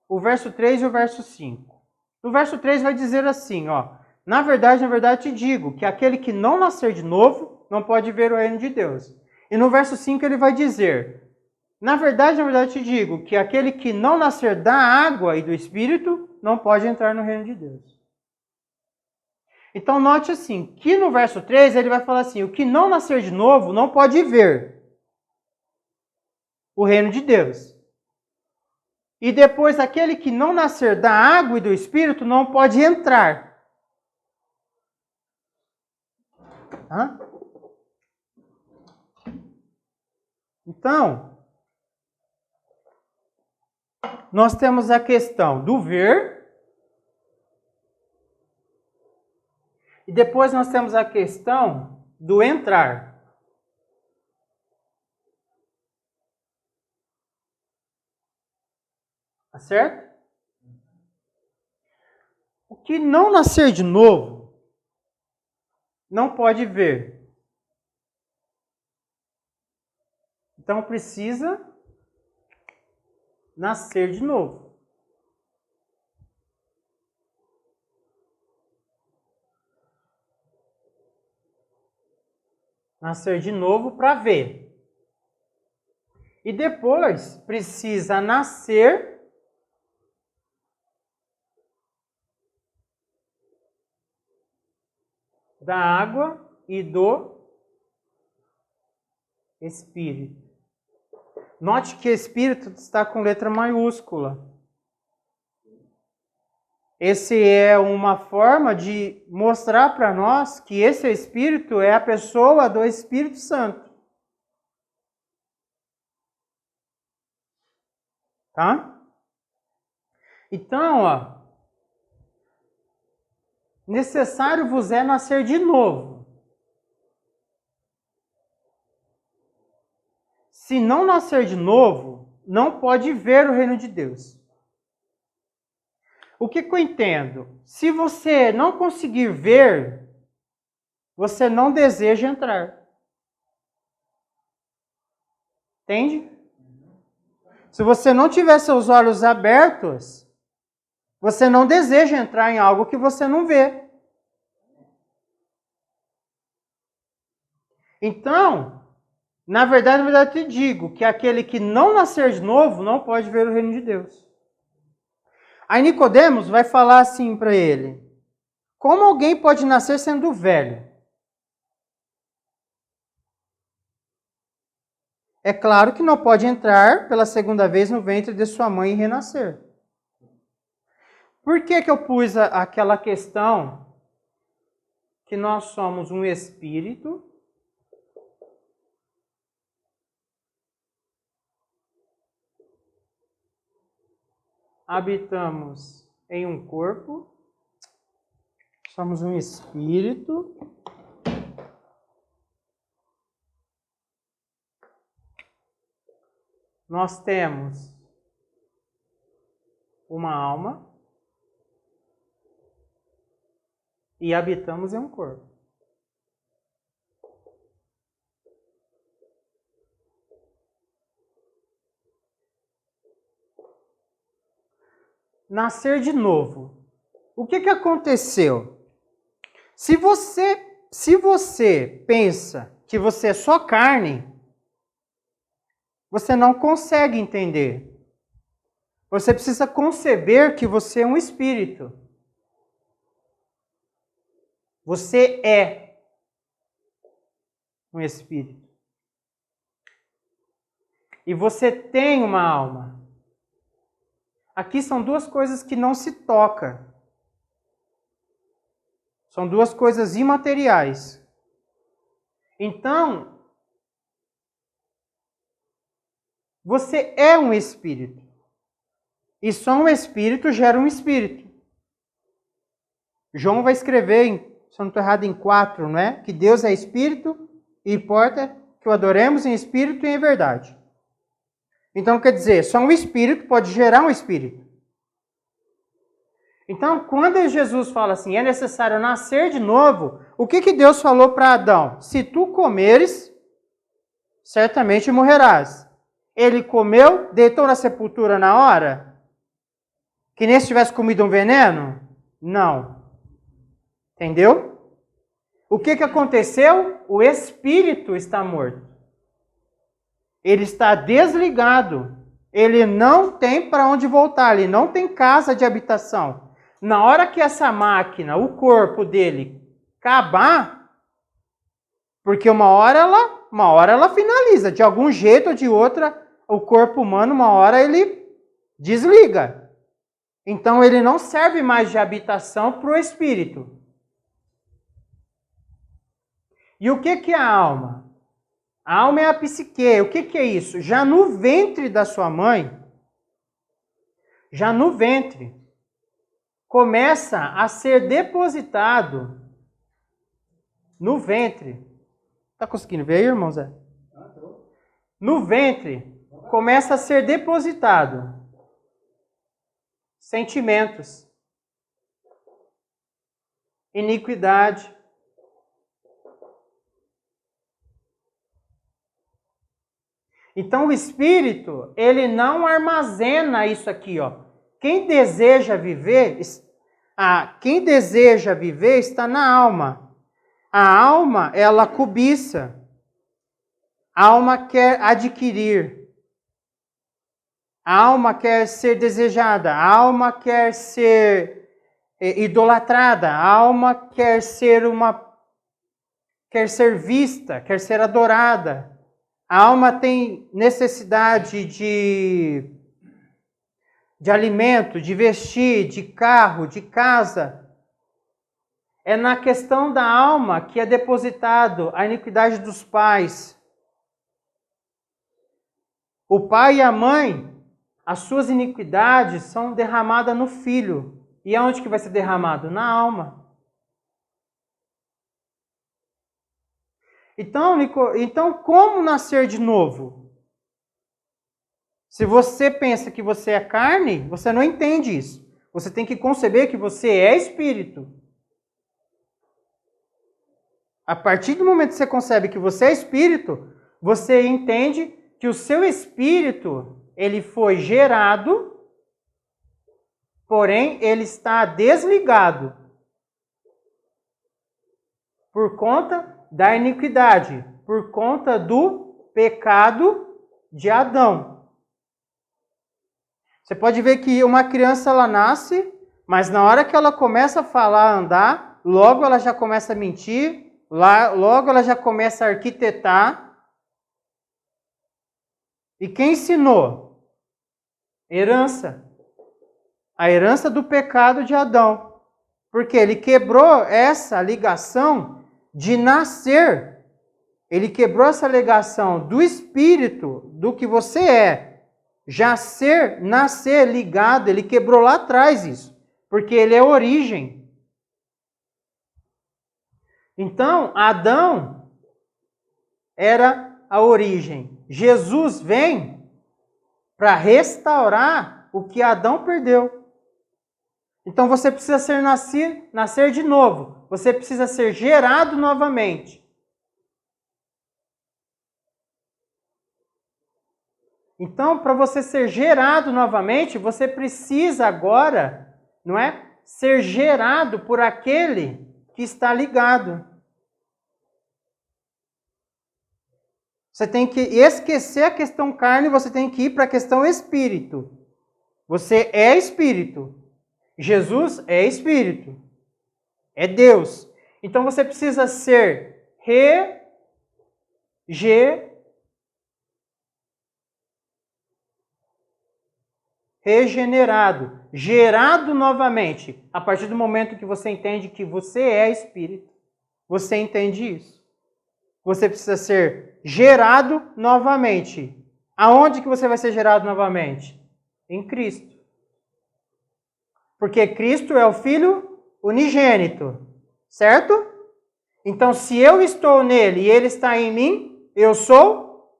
o verso 3 e o verso 5. No verso 3 vai dizer assim, ó. Na verdade te digo, que aquele que não nascer de novo, não pode ver o reino de Deus. E no verso 5 ele vai dizer, na verdade te digo, que aquele que não nascer da água e do Espírito, não pode entrar no reino de Deus. Então note assim, que no verso 3 ele vai falar assim, o que não nascer de novo, não pode ver o reino de Deus. E depois, aquele que não nascer da água e do Espírito, não pode entrar. Hã? Então, nós temos a questão do ver. E depois nós temos a questão do entrar. Tá certo? O que não nascer de novo, não pode ver. Então precisa nascer de novo. Nascer de novo para ver. E depois precisa nascer da água e do Espírito. Note que Espírito está com letra maiúscula. Esse é uma forma de mostrar para nós que esse Espírito é a pessoa do Espírito Santo. Tá? Então, ó, necessário vos é nascer de novo. Se não nascer de novo, não pode ver o reino de Deus. O que eu entendo? Se você não conseguir ver, você não deseja entrar. Entende? Se você não tiver seus olhos abertos, você não deseja entrar em algo que você não vê. Então, na verdade eu te digo que aquele que não nascer de novo não pode ver o reino de Deus. Aí Nicodemos vai falar assim para ele: como alguém pode nascer sendo velho? é claro que não pode entrar pela segunda vez no ventre de sua mãe e renascer. Por que eu pus aquela questão que nós somos um espírito habitamos em um corpo, somos um espírito nós temos uma alma e habitamos em um corpo. Nascer de novo. O que aconteceu? Se você pensa que você é só carne, você não consegue entender. Você precisa conceber que você é um espírito. Você é um espírito. E você tem uma alma. Aqui são duas coisas que não se tocam. São duas coisas imateriais. Então, você é um espírito. E só um espírito gera um espírito. João vai escrever, se eu não estou errado, em 4, não é? Que Deus é espírito e importa que o adoremos em espírito e em verdade. Então, quer dizer, só um espírito pode gerar um espírito. Então, quando Jesus fala assim, é necessário nascer de novo, o que Deus falou para Adão? Se tu comeres, certamente morrerás. Ele comeu, deitou na sepultura na hora? Que nem se tivesse comido um veneno? Não. Entendeu? O que aconteceu? O espírito está morto. Ele está desligado. Ele não tem para onde voltar. Ele não tem casa de habitação. Na hora que essa máquina, o corpo dele, acabar, porque uma hora ela finaliza. De algum jeito ou de outra, o corpo humano, uma hora ele desliga. Então ele não serve mais de habitação para o espírito. E o que é a alma? A alma é a psique. O que é isso? Já no ventre da sua mãe, já no ventre, começa a ser depositado no ventre. Está conseguindo ver aí, irmão Zé? No ventre, começa a ser depositado sentimentos, iniquidade, então o espírito, ele não armazena isso aqui, ó. Quem deseja viver está na alma. A alma, ela cobiça. A alma quer adquirir. A alma quer ser desejada. A alma quer ser idolatrada. A alma quer ser vista, quer ser adorada. A alma tem necessidade de alimento, de vestir, de carro, de casa. É na questão da alma que é depositado a iniquidade dos pais. O pai e a mãe, as suas iniquidades são derramadas no filho. E aonde que vai ser derramado? Na alma. Então, como nascer de novo? Se você pensa que você é carne, você não entende isso. Você tem que conceber que você é espírito. A partir do momento que você concebe que você é espírito, você entende que o seu espírito, ele foi gerado, porém ele está desligado por conta da iniquidade, por conta do pecado de Adão. Você pode ver que uma criança, ela nasce, mas na hora que ela começa a falar, a andar, logo ela já começa a mentir, logo ela já começa a arquitetar. E quem ensinou? Herança. A herança do pecado de Adão. Porque ele quebrou essa ligação de nascer. Ele quebrou essa ligação do espírito, do que você é. Já nascer ligado, ele quebrou lá atrás isso. Porque ele é origem. Então, Adão era a origem. Jesus vem para restaurar o que Adão perdeu. Então você precisa nascer de novo. Você precisa ser gerado novamente. Então, para você ser gerado novamente, você precisa agora, não é? Ser gerado por aquele que está ligado. Você tem que esquecer a questão carne, você tem que ir para a questão espírito. Você é espírito. Jesus é espírito. É Deus. Então você precisa ser regenerado, gerado novamente. A partir do momento que você entende que você é espírito, você entende isso. Você precisa ser gerado novamente. Aonde que você vai ser gerado novamente? Em Cristo. Porque Cristo é o Filho unigênito, certo? Então, se eu estou nele e ele está em mim, eu sou.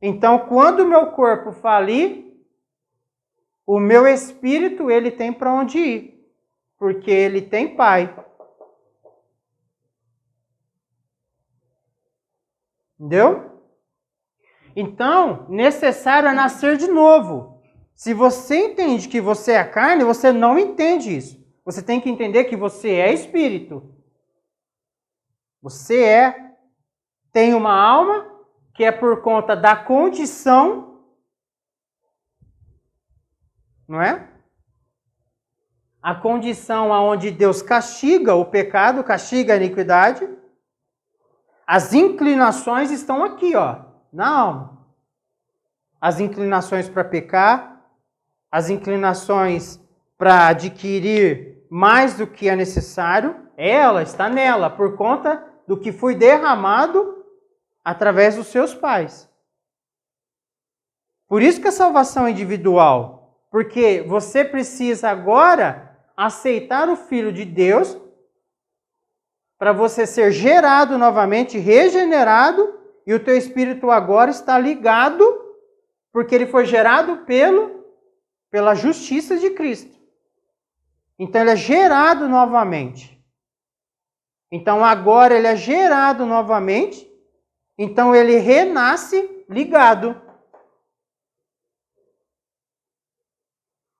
Então, quando o meu corpo falir, o meu espírito, ele tem para onde ir. Porque ele tem Pai. Entendeu? Então, necessário é nascer de novo. Se você entende que você é carne, você não entende isso. Você tem que entender que você é espírito. Você tem uma alma que é por conta da condição, não é? A condição aonde Deus castiga o pecado, castiga a iniquidade. As inclinações estão aqui, ó, na alma. As inclinações para pecar, as inclinações para adquirir mais do que é necessário, ela está nela, por conta do que foi derramado através dos seus pais. Por isso que a salvação é individual, porque você precisa agora aceitar o Filho de Deus para você ser gerado novamente, regenerado, e o teu espírito agora está ligado, porque ele foi gerado pela justiça de Cristo. Então ele é gerado novamente. Então agora ele é gerado novamente, então ele renasce ligado.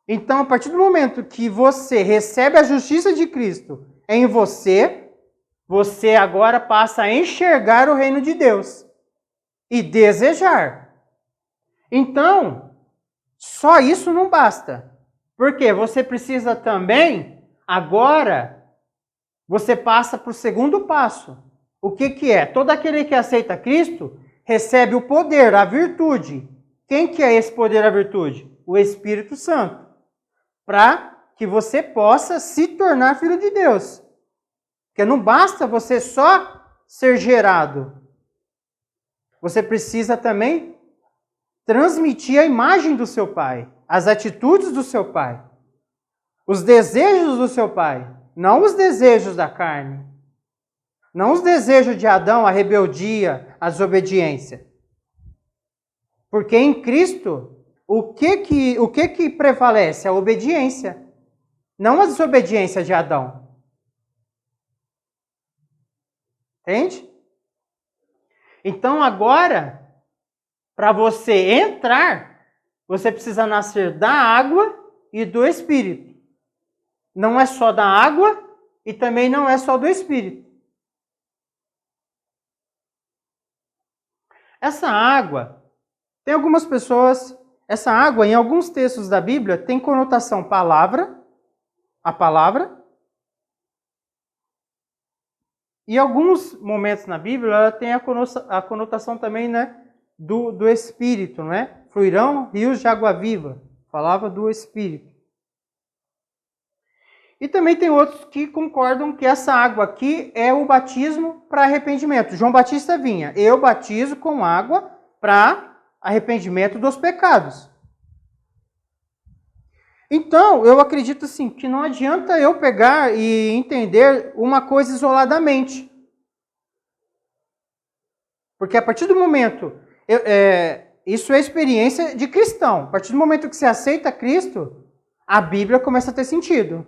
Então, a partir do momento que você recebe a justiça de Cristo em você, você agora passa a enxergar o reino de Deus e desejar. Então, só isso não basta. Porque você precisa também, agora, você passa para o segundo passo. O que é? Todo aquele que aceita Cristo recebe o poder, a virtude. Quem que é esse poder, a virtude? O Espírito Santo. Para que você possa se tornar filho de Deus. Porque não basta você só ser gerado. Você precisa também transmitir a imagem do seu pai, as atitudes do seu pai, os desejos do seu pai, não os desejos da carne, não os desejos de Adão, a rebeldia, a desobediência. Porque em Cristo, o que prevalece? A obediência, não a desobediência de Adão. Entende? Então agora, para você entrar, você precisa nascer da água e do Espírito. Não é só da água e também não é só do Espírito. Essa água, tem algumas pessoas, essa água em alguns textos da Bíblia tem conotação palavra, a palavra. E em alguns momentos na Bíblia ela tem a conotação também, né, do Espírito, não é? Fluirão rios de água viva. Falava do Espírito. E também tem outros que concordam que essa água aqui é o batismo para arrependimento. João Batista vinha, eu batizo com água para arrependimento dos pecados. Então, eu acredito assim, que não adianta eu pegar e entender uma coisa isoladamente. Porque a partir do momento, isso é experiência de cristão. A partir do momento que você aceita Cristo, a Bíblia começa a ter sentido.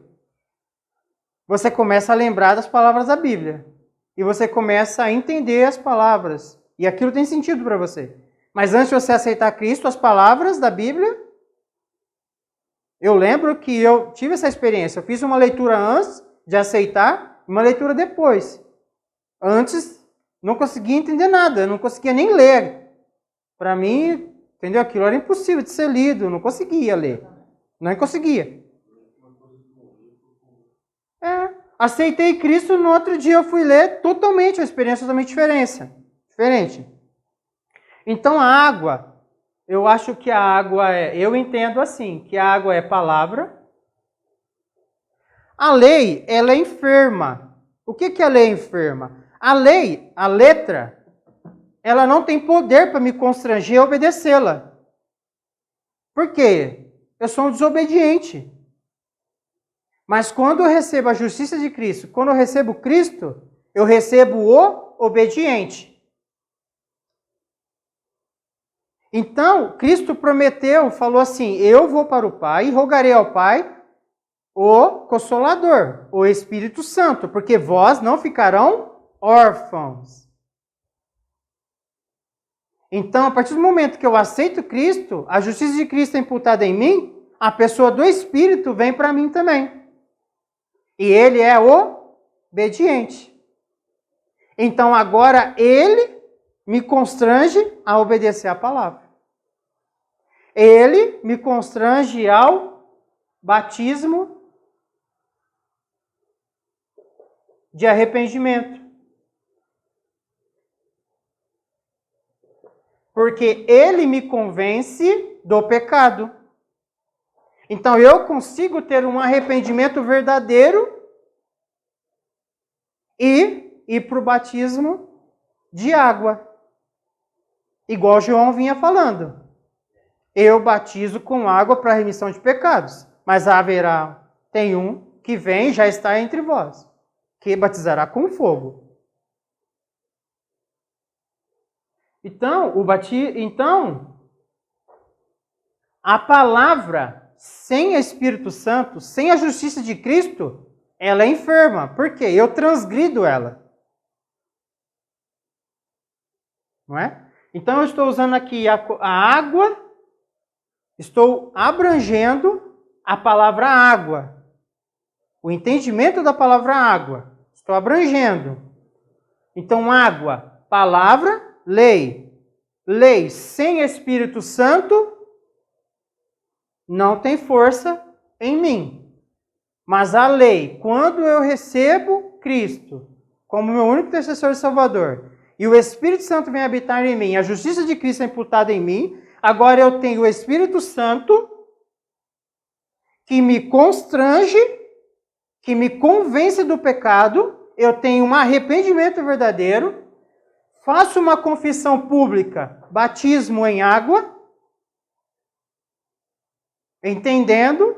Você começa a lembrar das palavras da Bíblia. E você começa a entender as palavras. E aquilo tem sentido para você. Mas antes de você aceitar Cristo, as palavras da Bíblia... Eu lembro que eu tive essa experiência. Eu fiz uma leitura antes de aceitar e uma leitura depois. Antes, não conseguia entender nada. Não conseguia nem ler. Para mim, entendeu? Aquilo era impossível de ser lido. Não conseguia ler. Não conseguia. Aceitei Cristo, no outro dia eu fui ler totalmente, uma experiência totalmente diferente. Então a água, eu acho que a água eu entendo assim, que a água é palavra. A lei, ela é enferma. O que a lei é enferma? A lei, a letra, ela não tem poder para me constranger a obedecê-la. Por quê? Eu sou um desobediente. Mas quando eu recebo a justiça de Cristo, quando eu recebo Cristo, eu recebo o obediente. Então, Cristo prometeu, falou assim, eu vou para o Pai e rogarei ao Pai o Consolador, o Espírito Santo, porque vós não ficarão órfãos. Então, a partir do momento que eu aceito Cristo, a justiça de Cristo é imputada em mim, a pessoa do Espírito vem para mim também. E ele é obediente. Então agora ele me constrange a obedecer a palavra. Ele me constrange ao batismo de arrependimento. Porque ele me convence do pecado. Então eu consigo ter um arrependimento verdadeiro e ir para o batismo de água. Igual João vinha falando. Eu batizo com água para a remissão de pecados. Mas tem um que vem e já está entre vós, que batizará com fogo. Então, a palavra sem o Espírito Santo, sem a justiça de Cristo, ela é enferma. Por quê? Eu transgrido ela. Não é? Então eu estou usando aqui a água, estou abrangendo a palavra água. O entendimento da palavra água. Estou abrangendo. Então água, palavra, lei. Lei sem Espírito Santo não tem força em mim. Mas a lei, quando eu recebo Cristo como meu único intercessor e Salvador, e o Espírito Santo vem habitar em mim, a justiça de Cristo é imputada em mim, agora eu tenho o Espírito Santo que me constrange, que me convence do pecado, eu tenho um arrependimento verdadeiro, faço uma confissão pública, batismo em água, entendendo,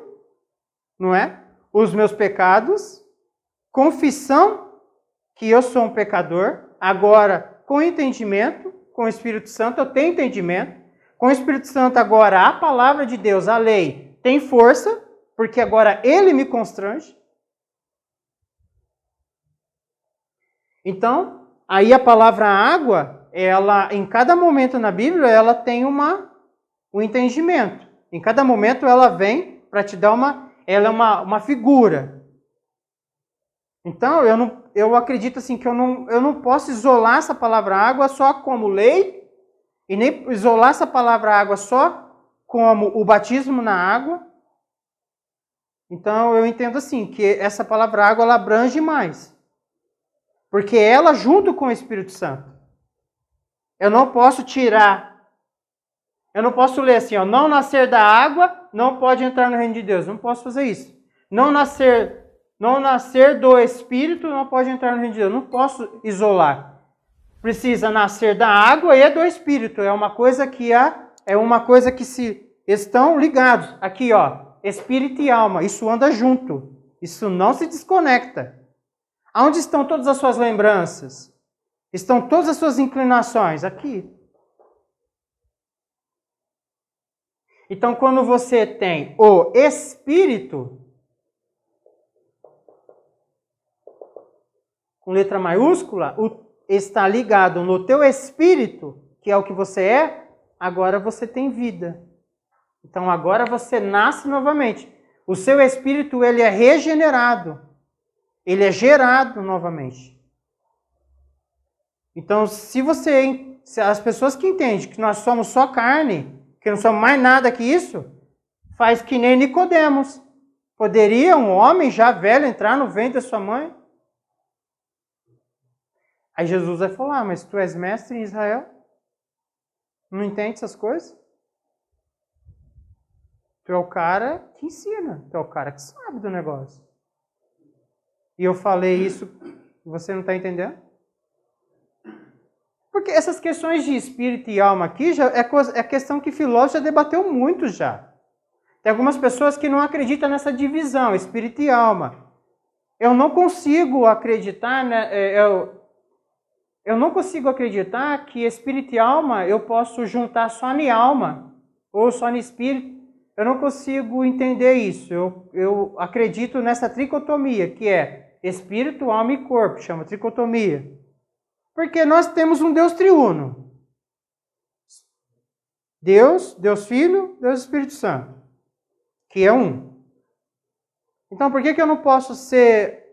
não é? Os meus pecados, confissão que eu sou um pecador, agora com entendimento, com o Espírito Santo eu tenho entendimento, com o Espírito Santo agora a palavra de Deus, a lei, tem força, porque agora ele me constrange. Então, aí a palavra água, ela, em cada momento na Bíblia, ela tem um entendimento. Em cada momento ela vem para te dar ela é uma figura. Então eu acredito assim que eu não posso isolar essa palavra água só como lei e nem isolar essa palavra água só como o batismo na água. Então eu entendo assim que essa palavra água ela abrange mais. Porque ela junto com o Espírito Santo. Eu não posso tirar Eu não posso ler assim, ó, não nascer da água não pode entrar no reino de Deus. Não posso fazer isso. Não nascer do Espírito não pode entrar no reino de Deus. Não posso isolar. Precisa nascer da água e do Espírito. É uma coisa que se estão ligados. Aqui, ó, Espírito e alma. Isso anda junto. Isso não se desconecta. Aonde estão todas as suas lembranças? Estão todas as suas inclinações? Aqui. Então, quando você tem o Espírito, com letra maiúscula, está ligado no teu espírito, que é o que você é, agora você tem vida. Então, agora você nasce novamente. O seu espírito, ele é regenerado. Ele é gerado novamente. Então, se as pessoas que entendem que nós somos só carne, que não somos mais nada que isso, faz que nem Nicodemos. Poderia um homem já velho entrar no ventre da sua mãe? Aí Jesus vai falar, mas tu és mestre em Israel? Não entende essas coisas? Tu é o cara que ensina, tu é o cara que sabe do negócio. E eu falei isso, você não está entendendo? Porque essas questões de espírito e alma aqui já é questão que filósofo já debateu muito já. Tem algumas pessoas que não acreditam nessa divisão, espírito e alma. Eu não consigo acreditar, né, eu não consigo acreditar que espírito e alma eu posso juntar só em alma ou só em espírito. Eu não consigo entender isso. Eu acredito nessa tricotomia, que é espírito, alma e corpo, chama tricotomia. Porque nós temos um Deus triuno. Deus Filho, Deus Espírito Santo, que é um. Então, por que eu não posso ser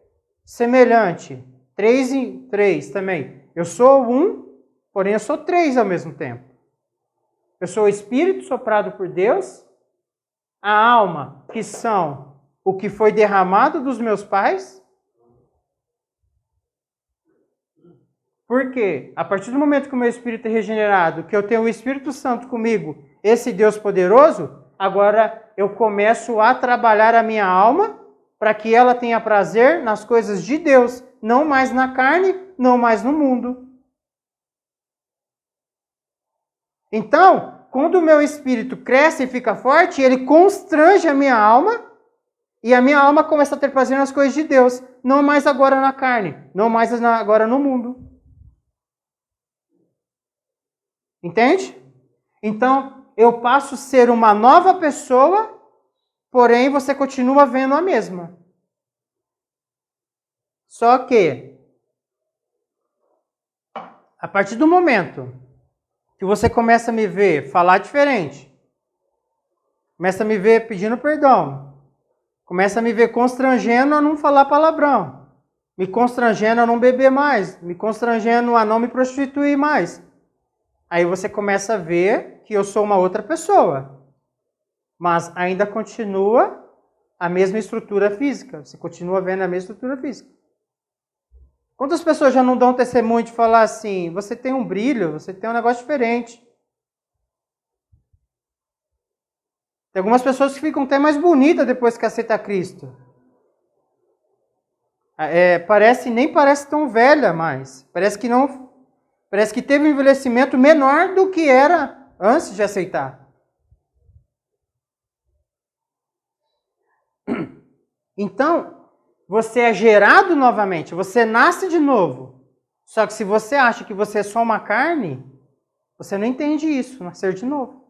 semelhante? 3 em 3 também. Eu sou um, porém eu sou 3 ao mesmo tempo. Eu sou o Espírito soprado por Deus, a alma, que são o que foi derramado dos meus pais. Porque a partir do momento que o meu espírito é regenerado, que eu tenho o Espírito Santo comigo, esse Deus poderoso, agora eu começo a trabalhar a minha alma para que ela tenha prazer nas coisas de Deus, não mais na carne, não mais no mundo. Então, quando o meu espírito cresce e fica forte, ele constrange a minha alma e a minha alma começa a ter prazer nas coisas de Deus, não mais agora na carne, não mais agora no mundo. Entende? Então, eu passo a ser uma nova pessoa, porém você continua vendo a mesma. Só que, a partir do momento que você começa a me ver falar diferente, começa a me ver pedindo perdão, começa a me ver constrangendo a não falar palavrão, me constrangendo a não beber mais, me constrangendo a não me prostituir mais. Aí você começa a ver que eu sou uma outra pessoa, mas ainda continua a mesma estrutura física. Você continua vendo a mesma estrutura física. Quantas pessoas já não dão testemunho de falar assim, você tem um brilho, você tem um negócio diferente. Tem algumas pessoas que ficam até mais bonitas depois que aceitam Cristo. Nem parece tão velha mais. Parece que teve um envelhecimento menor do que era antes de aceitar. Então, você é gerado novamente, você nasce de novo. Só que se você acha que você é só uma carne, você não entende isso, nascer de novo.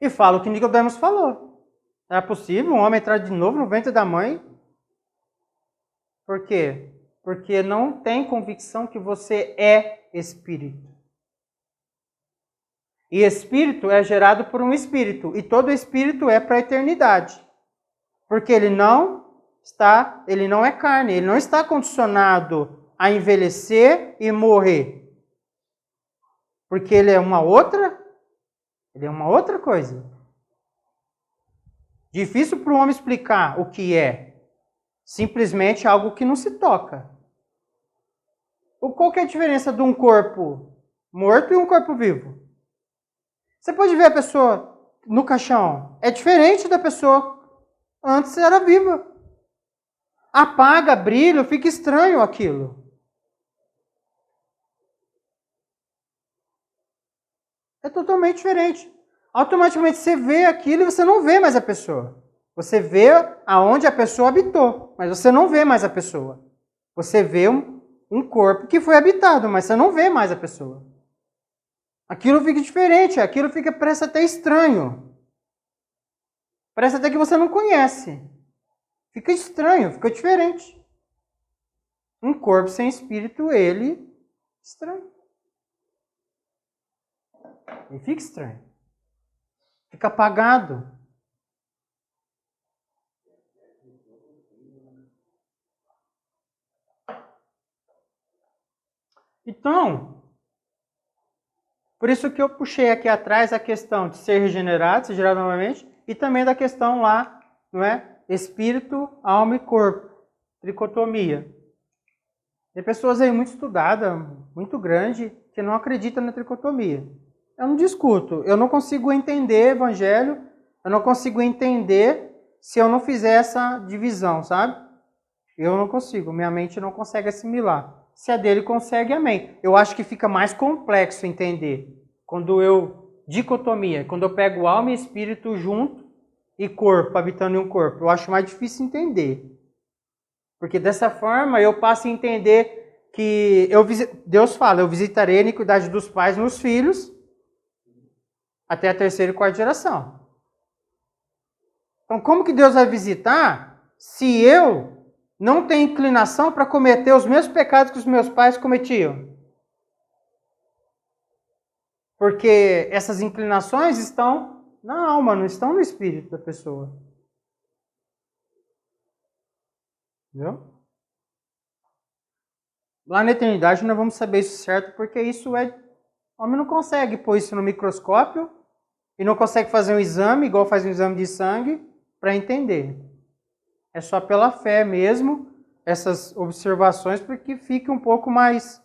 E fala o que Nicodemos falou. Era possível um homem entrar de novo no ventre da mãe? Por quê? Porque não tem convicção que você é espírito. E espírito é gerado por um espírito. E todo espírito é para a eternidade. Porque ele não é carne. Ele não está condicionado a envelhecer e morrer. Porque ele é uma outra coisa. Difícil para o homem explicar o que é. Simplesmente algo que não se toca. Qual que é a diferença de um corpo morto e um corpo vivo. Você pode ver a pessoa no caixão. É diferente da pessoa antes era viva. Apaga, brilho, fica estranho aquilo. É totalmente diferente. Automaticamente você vê aquilo e você não vê mais a pessoa. Você vê aonde a pessoa habitou, mas você não vê mais a pessoa. Você vê um corpo que foi habitado, mas você não vê mais a pessoa. Aquilo fica diferente, parece até estranho. Parece até que você não conhece. Fica estranho, fica diferente. Um corpo sem espírito, ele estranho. Ele fica estranho. Fica apagado. Então, por isso que eu puxei aqui atrás a questão de ser regenerado, ser gerado novamente, e também da questão lá, não é? Espírito, alma e corpo. Tricotomia. Tem pessoas aí muito estudadas, muito grandes, que não acreditam na tricotomia. Eu não discuto. Eu não consigo entender evangelho, eu não consigo entender se eu não fizer essa divisão, sabe? Eu não consigo, minha mente não consegue assimilar. Se a dele consegue, amém. Eu acho que fica mais complexo entender dicotomia, quando eu pego alma e espírito junto e corpo, habitando em um corpo. Eu acho mais difícil entender. Porque dessa forma eu passo a entender que Deus fala, eu visitarei a iniquidade dos pais nos filhos até a terceira e quarta geração. Então como que Deus vai visitar se eu não tenho inclinação para cometer os mesmos pecados que os meus pais cometiam? Porque essas inclinações estão na alma, não estão no espírito da pessoa. Entendeu? Lá na eternidade nós vamos saber isso certo, porque isso é... O homem não consegue pôr isso no microscópio e não consegue fazer um exame, igual faz um exame de sangue, para entender. É só pela fé mesmo, essas observações, porque fique um pouco mais...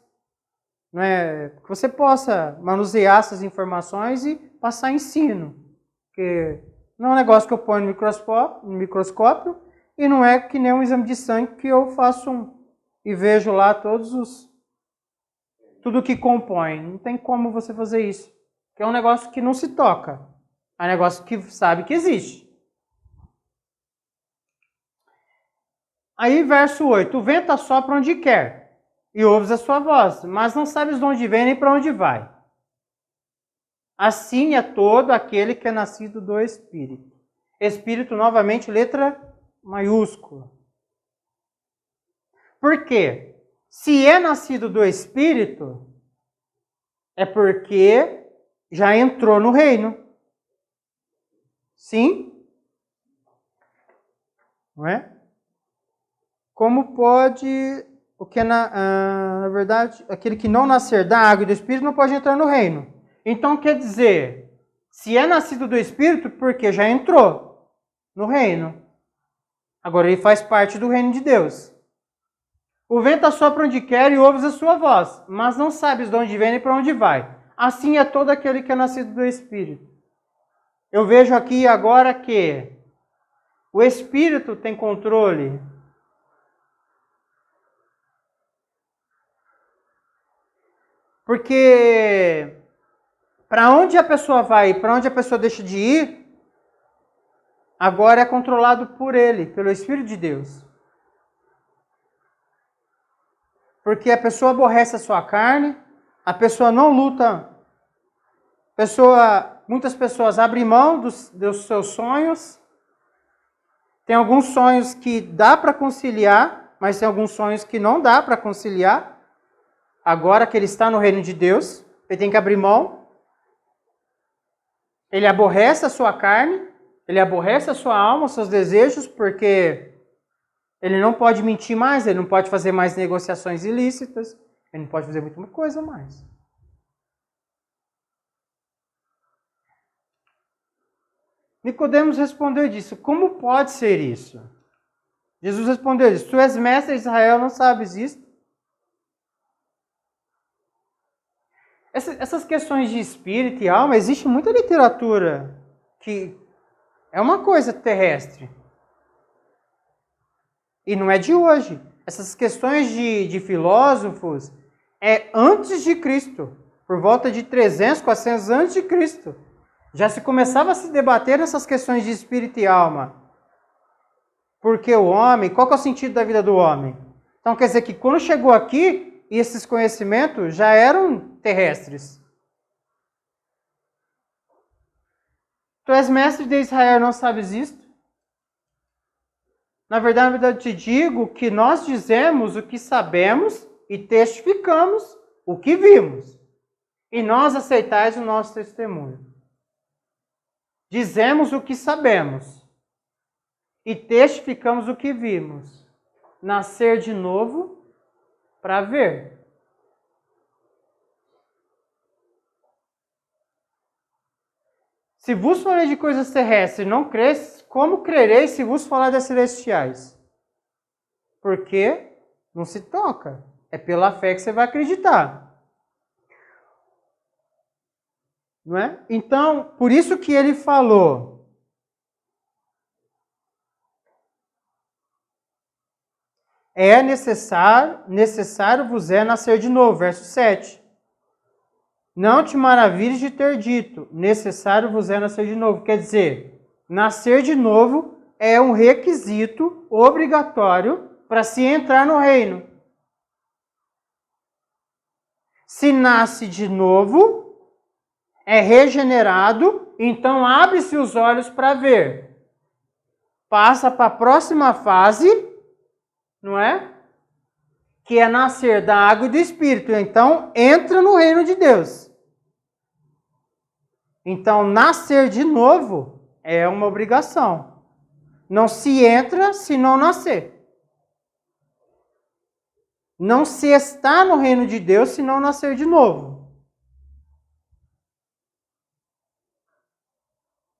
que você possa manusear essas informações e passar ensino. Porque não é um negócio que eu ponho no microscópio e não é que nem um exame de sangue que eu faço e vejo lá tudo que compõe. Não tem como você fazer isso. Porque é um negócio que não se toca. É um negócio que sabe que existe. Aí, verso 8. O vento assopra onde quer, e ouves a sua voz, mas não sabes de onde vem nem para onde vai. Assim é todo aquele que é nascido do Espírito. Espírito, novamente, letra maiúscula. Por quê? Se é nascido do Espírito, é porque já entrou no reino. Sim? Não é? Como pode, o que na verdade, aquele que não nascer da água e do Espírito não pode entrar no reino. Então quer dizer, se é nascido do Espírito, porque já entrou no reino. Agora ele faz parte do reino de Deus. O vento assopra onde quer e ouves a sua voz, mas não sabes de onde vem e para onde vai. Assim é todo aquele que é nascido do Espírito. Eu vejo aqui agora que o Espírito tem controle. Porque para onde a pessoa vai e para onde a pessoa deixa de ir, agora é controlado por ele, pelo Espírito de Deus. Porque a pessoa aborrece a sua carne, a pessoa não luta, muitas pessoas abrem mão dos seus sonhos. Tem alguns sonhos que dá para conciliar, mas tem alguns sonhos que não dá para conciliar. Agora que ele está no reino de Deus, ele tem que abrir mão. Ele aborrece a sua carne, ele aborrece a sua alma, os seus desejos, porque ele não pode mentir mais, ele não pode fazer mais negociações ilícitas, ele não pode fazer muita coisa mais. Nicodemos respondeu disso. Como pode ser isso? Jesus respondeu isso. Tu és mestre de Israel, não sabes isso? Essas questões de espírito e alma, existe muita literatura que é uma coisa terrestre. E não é de hoje. Essas questões de filósofos é antes de Cristo. Por volta de 300, 400 antes de Cristo. Já se começava a se debater essas questões de espírito e alma. Porque o homem, qual que é o sentido da vida do homem? Então quer dizer que quando chegou aqui, esses conhecimentos já eram terrestres. Tu és mestre de Israel, não sabes isto? Na verdade, eu te digo que nós dizemos o que sabemos e testificamos o que vimos. E nós aceitais o nosso testemunho. Dizemos o que sabemos e testificamos o que vimos. Nascer de novo para ver. Se vos falei de coisas terrestres e não creis, como crereis se vos falar das celestiais? Porque não se toca. É pela fé que você vai acreditar. Não é? Então, por isso que ele falou. É necessário vos é nascer de novo. Verso 7. Não te maravilhes de ter dito, necessário vos é nascer de novo. Quer dizer, nascer de novo é um requisito obrigatório para se entrar no reino. Se nasce de novo, é regenerado, então abre-se os olhos para ver. Passa para a próxima fase, não é? Que é nascer da água e do Espírito. Então, entra no reino de Deus. Então, nascer de novo é uma obrigação. Não se entra se não nascer. Não se está no reino de Deus se não nascer de novo.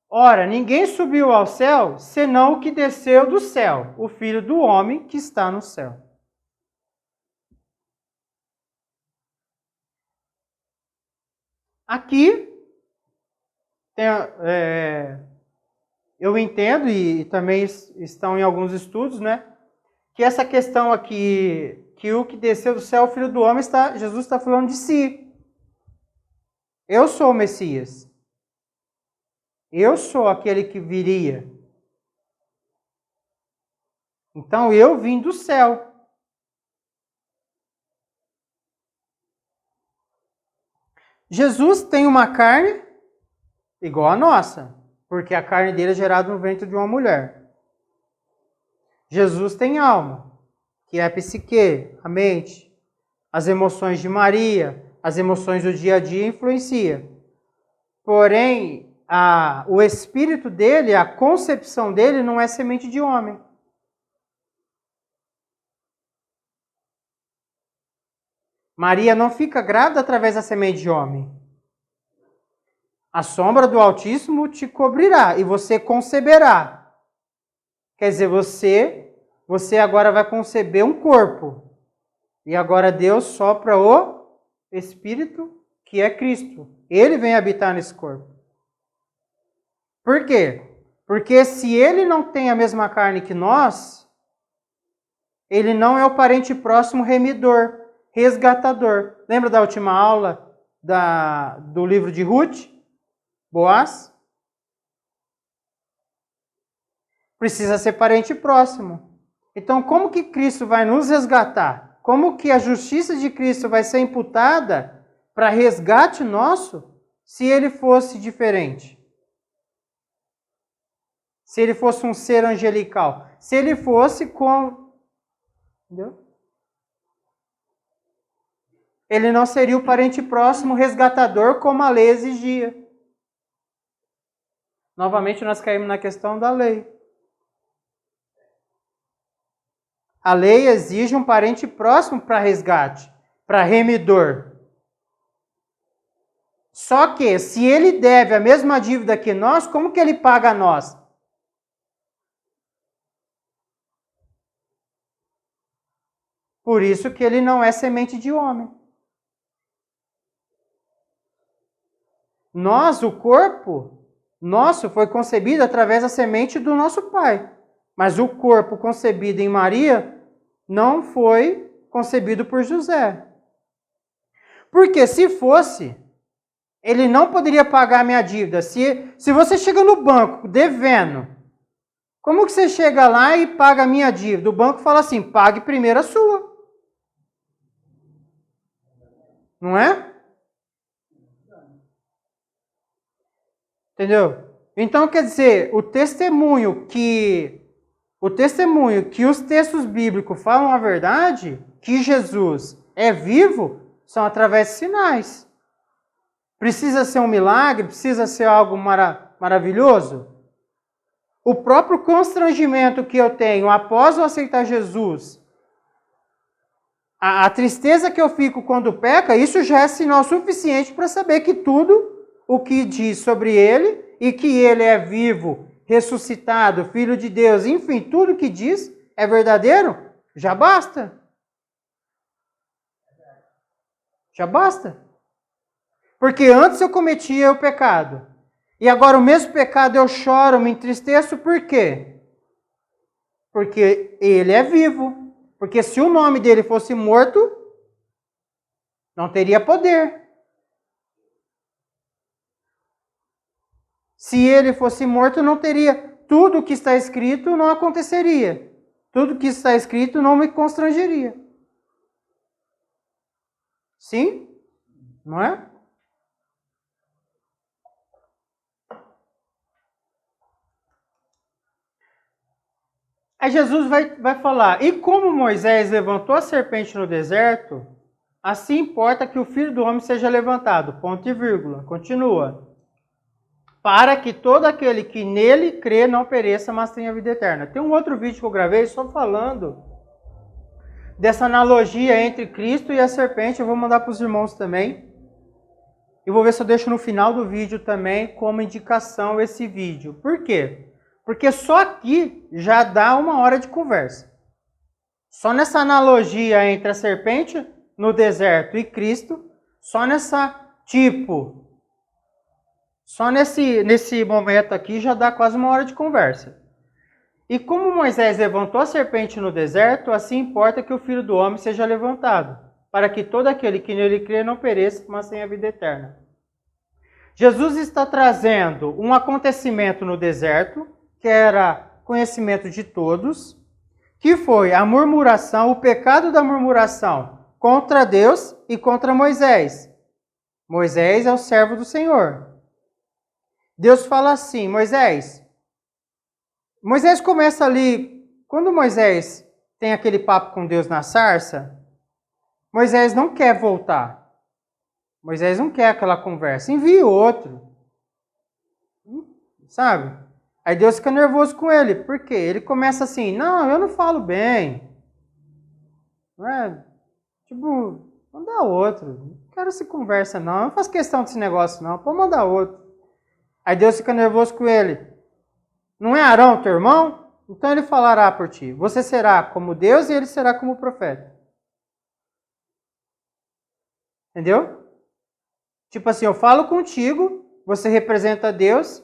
Ora, ninguém subiu ao céu, senão o que desceu do céu, o Filho do homem que está no céu. Aqui, eu entendo, e também estão em alguns estudos, né, que essa questão aqui, que o que desceu do céu, o Filho do homem, Jesus está falando de si. Eu sou o Messias. Eu sou aquele que viria. Então eu vim do céu. Jesus tem uma carne igual a nossa, porque a carne dele é gerada no ventre de uma mulher. Jesus tem alma, que é a psique, a mente, as emoções de Maria, as emoções do dia a dia influenciam. Porém, o espírito dele, a concepção dele não é semente de homem. Maria não fica grávida através da semente de homem. A sombra do Altíssimo te cobrirá e você conceberá. Quer dizer, você agora vai conceber um corpo. E agora Deus sopra o Espírito, que é Cristo. Ele vem habitar nesse corpo. Por quê? Porque se ele não tem a mesma carne que nós, ele não é o parente próximo remidor, resgatador. Lembra da última aula do livro de Ruth? Boaz? Precisa ser parente próximo. Então, como que Cristo vai nos resgatar? Como que a justiça de Cristo vai ser imputada para resgate nosso se ele fosse diferente? Se ele fosse um ser angelical? Se ele fosse com... Entendeu? Ele não seria o parente próximo resgatador como a lei exigia. Novamente nós caímos na questão da lei. A lei exige um parente próximo para resgate, para remidor. Só que, se ele deve a mesma dívida que nós, como que ele paga a nós? Por isso que ele não é semente de homem. o corpo nosso foi concebido através da semente do nosso pai. Mas o corpo concebido em Maria não foi concebido por José. Porque se fosse, ele não poderia pagar a minha dívida. Se você chega no banco devendo, como que você chega lá e paga a minha dívida? O banco fala assim, pague primeiro a sua. Não é? Entendeu? Então, quer dizer, o testemunho que os textos bíblicos falam a verdade, que Jesus é vivo, são através de sinais. Precisa ser um milagre? Precisa ser algo maravilhoso? O próprio constrangimento que eu tenho após eu aceitar Jesus, a tristeza que eu fico quando peca, isso já é sinal suficiente para saber que tudo o que diz sobre ele e que ele é vivo, ressuscitado, filho de Deus, enfim, tudo que diz é verdadeiro, já basta. Já basta. Porque antes eu cometia o pecado. E agora o mesmo pecado eu choro, me entristeço, por quê? Porque ele é vivo. Porque se o nome dele fosse morto, não teria poder. Se ele fosse morto, não teria. Tudo o que está escrito não aconteceria. Tudo o que está escrito não me constrangeria. Sim? Não é? Aí Jesus vai falar, e como Moisés levantou a serpente no deserto, assim importa que o Filho do Homem seja levantado. Ponto e vírgula. Continua. Para que todo aquele que nele crê não pereça, mas tenha vida eterna. Tem um outro vídeo que eu gravei só falando dessa analogia entre Cristo e a serpente. Eu vou mandar para os irmãos também. E vou ver se eu deixo no final do vídeo também como indicação esse vídeo. Por quê? Porque só aqui já dá 1 hora de conversa. Só nessa analogia entre a serpente no deserto e Cristo, só nesse momento aqui já dá quase 1 hora de conversa. E como Moisés levantou a serpente no deserto, assim importa que o Filho do Homem seja levantado, para que todo aquele que nele crê não pereça, mas tenha vida eterna. Jesus está trazendo um acontecimento no deserto, que era conhecimento de todos, que foi a murmuração, o pecado da murmuração contra Deus e contra Moisés. Moisés é o servo do Senhor. Deus fala assim, Moisés começa ali, quando Moisés tem aquele papo com Deus na sarça, Moisés não quer voltar. Moisés não quer aquela conversa, envia outro. Sabe? Aí Deus fica nervoso com ele. Por quê? Ele começa assim, não, eu não falo bem. Não é? Tipo, manda outro. Não quero essa conversa não. Eu não faço questão desse negócio não. Pode mandar outro. Aí Deus fica nervoso com ele. Não é Arão teu irmão? Então ele falará por ti. Você será como Deus e ele será como profeta. Entendeu? Tipo assim, eu falo contigo, você representa Deus,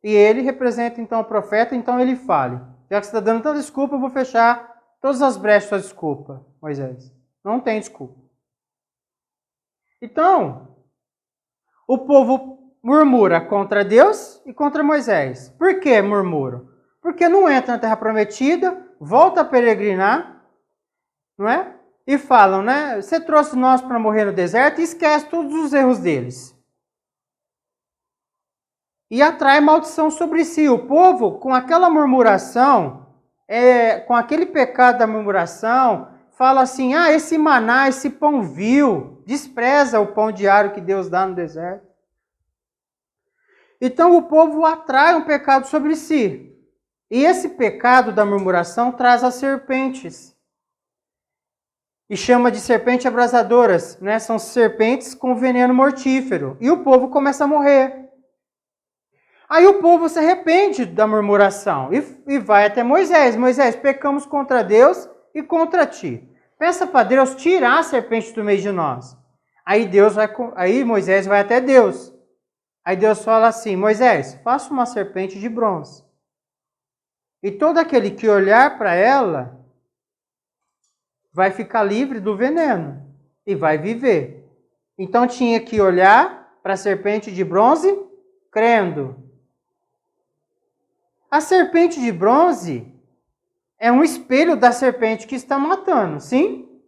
e ele representa então o profeta, então ele fale. Já que você está dando tanta desculpa, eu vou fechar todas as brechas da desculpa, Moisés. Não tem desculpa. Então, o povo murmura contra Deus e contra Moisés. Por que murmuram? Porque não entra na terra prometida, volta a peregrinar, não é? E falam, né? Você trouxe nós para morrer no deserto e esquece todos os erros deles. E atrai maldição sobre si. O povo, com aquela murmuração, com aquele pecado da murmuração, fala assim, esse maná, esse pão vil, despreza o pão diário que Deus dá no deserto. Então o povo atrai um pecado sobre si. E esse pecado da murmuração traz as serpentes. E chama de serpentes abrasadoras, né? São serpentes com veneno mortífero. E o povo começa a morrer. Aí o povo se arrepende da murmuração e vai até Moisés. Moisés, pecamos contra Deus e contra ti. Peça para Deus tirar a serpente do meio de nós. Aí Moisés vai até Deus. Aí Deus fala assim, Moisés, faça uma serpente de bronze. E todo aquele que olhar para ela vai ficar livre do veneno e vai viver. Então tinha que olhar para a serpente de bronze crendo. A serpente de bronze é um espelho da serpente que está matando, sim?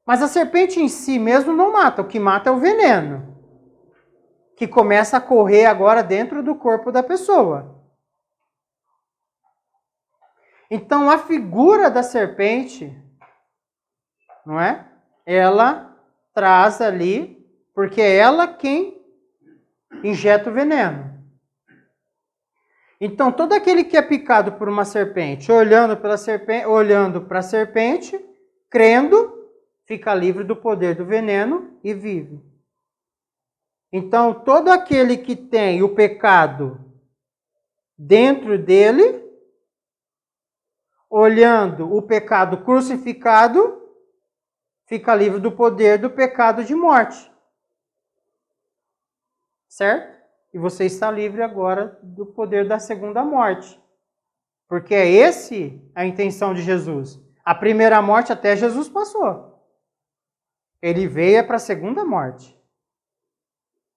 Mas a serpente em si mesmo não mata, o que mata é o veneno, que começa a correr agora dentro do corpo da pessoa. Então a figura da serpente, não é? Ela traz ali, porque é ela quem injeta o veneno. Então todo aquele que é picado por uma serpente, olhando para a serpente, crendo, fica livre do poder do veneno e vive. Então todo aquele que tem o pecado dentro dele, olhando o pecado crucificado, fica livre do poder do pecado de morte. Certo? E você está livre agora do poder da segunda morte. Porque é esse a intenção de Jesus. A primeira morte até Jesus passou. Ele veio para a segunda morte.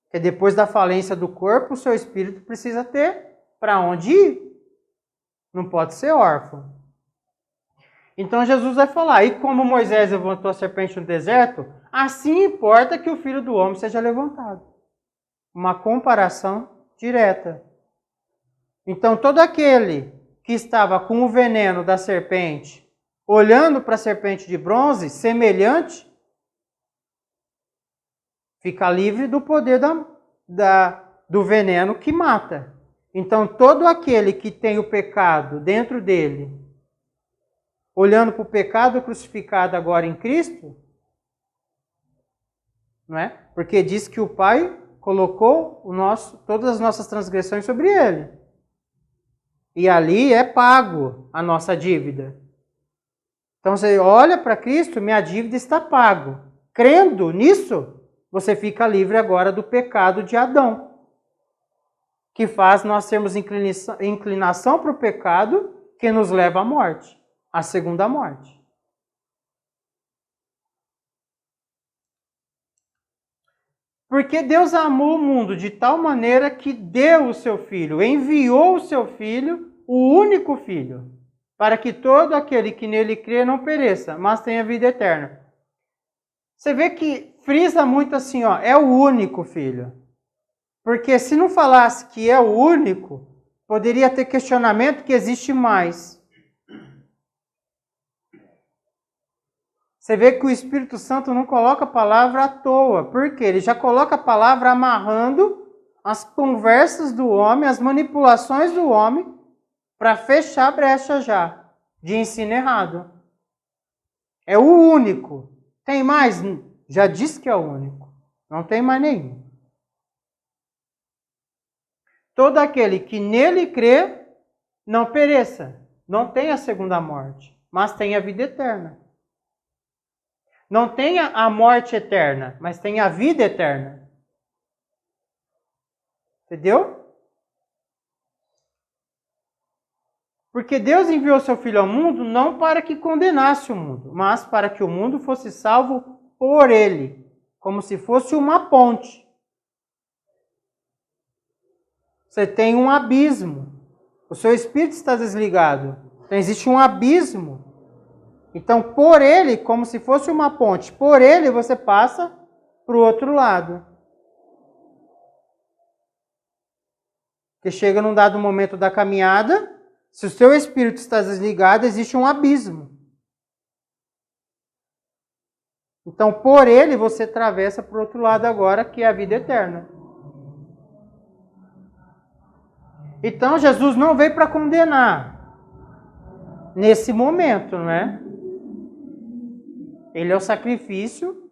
Porque depois da falência do corpo, o seu espírito precisa ter para onde ir. Não pode ser órfão. Então Jesus vai falar, e como Moisés levantou a serpente no deserto, assim importa que o Filho do Homem seja levantado. Uma comparação direta. Então todo aquele que estava com o veneno da serpente, olhando para a serpente de bronze, semelhante, fica livre do poder do veneno que mata. Então todo aquele que tem o pecado dentro dele, olhando para o pecado crucificado agora em Cristo, não é? Porque diz que o Pai colocou todas as nossas transgressões sobre ele. E ali é pago a nossa dívida. Então você olha para Cristo, minha dívida está pago. Crendo nisso, você fica livre agora do pecado de Adão, que faz nós termos inclinação para o pecado que nos leva à morte, à segunda morte. Porque Deus amou o mundo de tal maneira que deu o seu Filho, enviou o seu Filho, o único Filho, para que todo aquele que nele crê não pereça, mas tenha vida eterna. Você vê que frisa muito assim, ó, é o único Filho. Porque se não falasse que é o único, poderia ter questionamento que existe mais. Você vê que o Espírito Santo não coloca a palavra à toa. Por quê? Ele já coloca a palavra amarrando as conversas do homem, as manipulações do homem, para fechar a brecha já de ensino errado. É o único. Tem mais? Já disse que é o único. Não tem mais nenhum. Todo aquele que nele crê, não pereça. Não tenha a segunda morte, mas tenha a vida eterna. Não tenha a morte eterna, mas tenha a vida eterna. Entendeu? Porque Deus enviou seu Filho ao mundo não para que condenasse o mundo, mas para que o mundo fosse salvo por ele, como se fosse uma ponte. Você tem um abismo. O seu espírito está desligado. Então existe um abismo. Então, por ele, como se fosse uma ponte, por ele você passa para o outro lado. Porque chega num dado momento da caminhada, se o seu espírito está desligado, existe um abismo. Então, por ele, você atravessa para o outro lado agora, que é a vida eterna. Então, Jesus não veio para condenar nesse momento, não é? Ele é o sacrifício,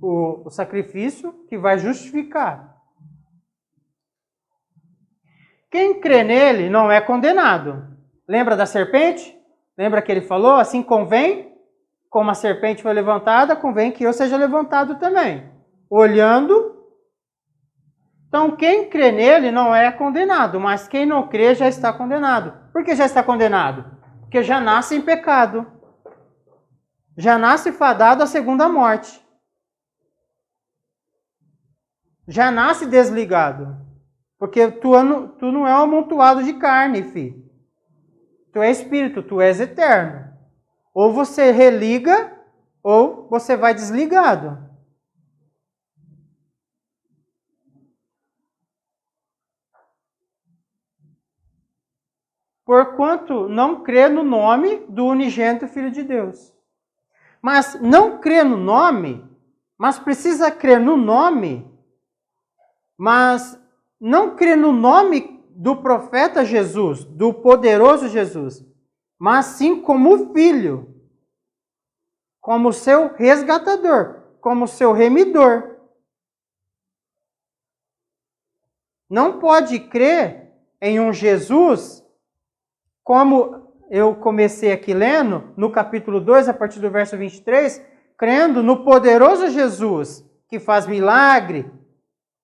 o sacrifício que vai justificar. Quem crê nele não é condenado. Lembra da serpente? Lembra que ele falou? Assim convém, como a serpente foi levantada, convém que eu seja levantado também. Olhando Então, quem crê nele não é condenado, mas quem não crê já está condenado. Por que já está condenado? Porque já nasce em pecado. Já nasce fadado à segunda morte. Já nasce desligado. Porque tu não é um amontoado de carne, filho. Tu é espírito, tu és eterno. Ou você religa, ou você vai desligado. Porquanto não crê no nome do unigênito Filho de Deus. Mas não crê no nome, mas precisa crer no nome, mas não crê no nome do profeta Jesus, do poderoso Jesus, mas sim como filho, como seu resgatador, como seu remidor. Não pode crer em um Jesus, como eu comecei aqui lendo, no capítulo 2, a partir do verso 23, crendo no poderoso Jesus, que faz milagre,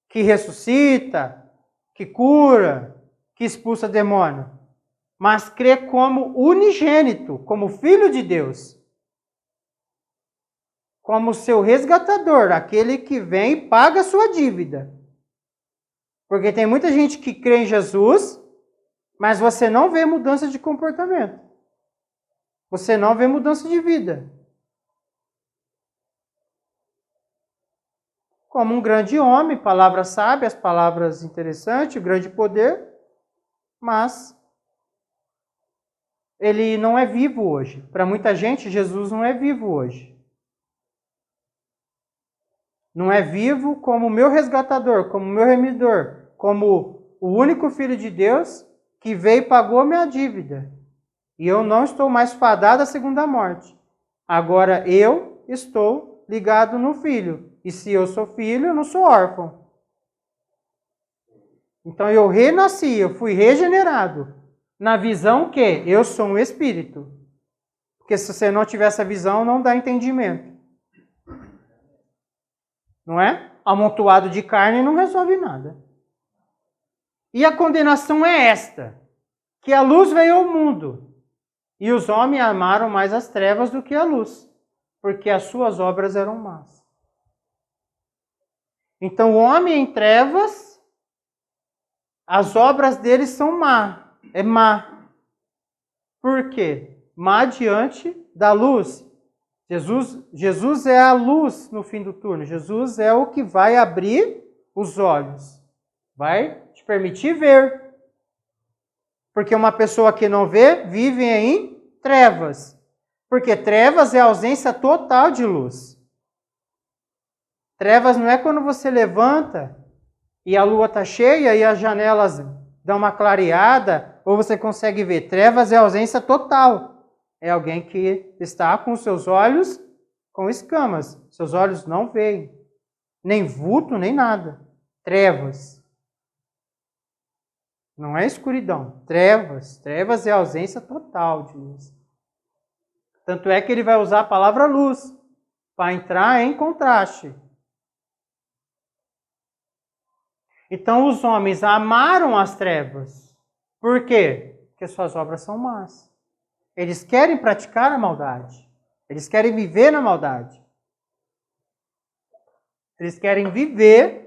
que ressuscita, que cura, que expulsa demônio. Mas crê como unigênito, como Filho de Deus. Como seu resgatador, aquele que vem e paga a sua dívida. Porque tem muita gente que crê em Jesus, mas você não vê mudança de comportamento. Você não vê mudança de vida. Como um grande homem, palavras sábias, palavras interessantes, grande poder, mas ele não é vivo hoje. Para muita gente, Jesus não é vivo hoje. Não é vivo como meu resgatador, como meu remidor, como o único Filho de Deus que veio e pagou a minha dívida. E eu não estou mais fadado à segunda morte. Agora eu estou ligado no Filho. E se eu sou filho, eu não sou órfão. Então eu renasci, eu fui regenerado. Na visão que eu sou um espírito. Porque se você não tiver essa visão, não dá entendimento. Não é? Amontoado de carne não resolve nada. E a condenação é esta: que a luz veio ao mundo, e os homens amaram mais as trevas do que a luz, porque as suas obras eram más. Então o homem em trevas, as obras dele são má. É má. Por quê? Má diante da luz. Jesus é a luz no fim do túnel. Jesus é o que vai abrir os olhos. Vai te permitir ver. Porque uma pessoa que não vê, vive em trevas. Porque trevas é a ausência total de luz. Trevas não é quando você levanta e a lua está cheia e as janelas dão uma clareada, ou você consegue ver. Trevas é a ausência total. É alguém que está com seus olhos com escamas. Seus olhos não veem. Nem vulto, nem nada. Trevas. Não é escuridão. Trevas. Trevas é a ausência total de luz. Tanto é que ele vai usar a palavra luz para entrar em contraste. Então os homens amaram as trevas. Por quê? Porque suas obras são más. Eles querem praticar a maldade. Eles querem viver na maldade. Eles querem viver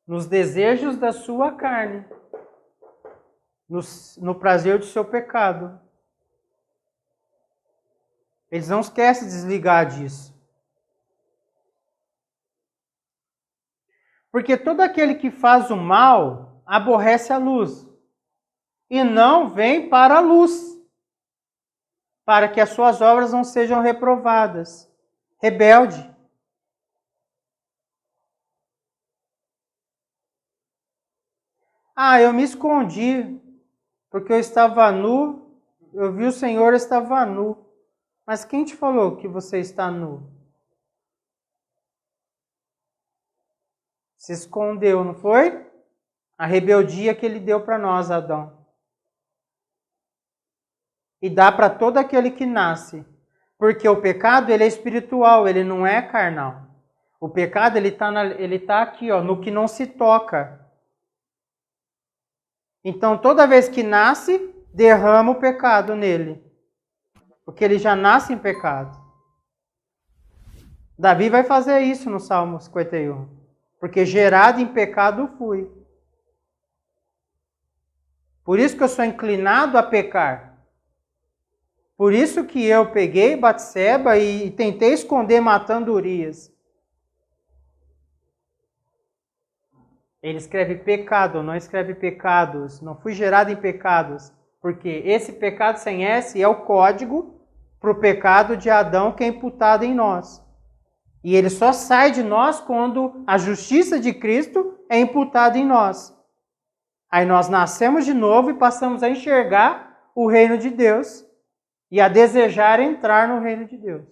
nos desejos da sua carne. No prazer do seu pecado. Eles não querem se desligar disso. Porque todo aquele que faz o mal aborrece a luz. E não vem para a luz, para que as suas obras não sejam reprovadas. Rebelde. Eu me escondi, porque eu estava nu, eu vi o Senhor, eu estava nu. Mas quem te falou que você está nu? Se escondeu, não foi? A rebeldia que ele deu para nós, Adão. E dá para todo aquele que nasce. Porque o pecado, ele é espiritual, ele não é carnal. O pecado, ele tá aqui, ó, no que não se toca. Então, toda vez que nasce, derrama o pecado nele. Porque ele já nasce em pecado. Davi vai fazer isso no Salmo 51. Porque gerado em pecado fui. Por isso que eu sou inclinado a pecar. Por isso que eu peguei Batseba e tentei esconder matando Urias. Ele escreve pecado, não escreve pecados. Não fui gerado em pecados. Porque esse pecado sem S é o código para o pecado de Adão que é imputado em nós. E ele só sai de nós quando a justiça de Cristo é imputada em nós. Aí nós nascemos de novo e passamos a enxergar o reino de Deus e a desejar entrar no reino de Deus.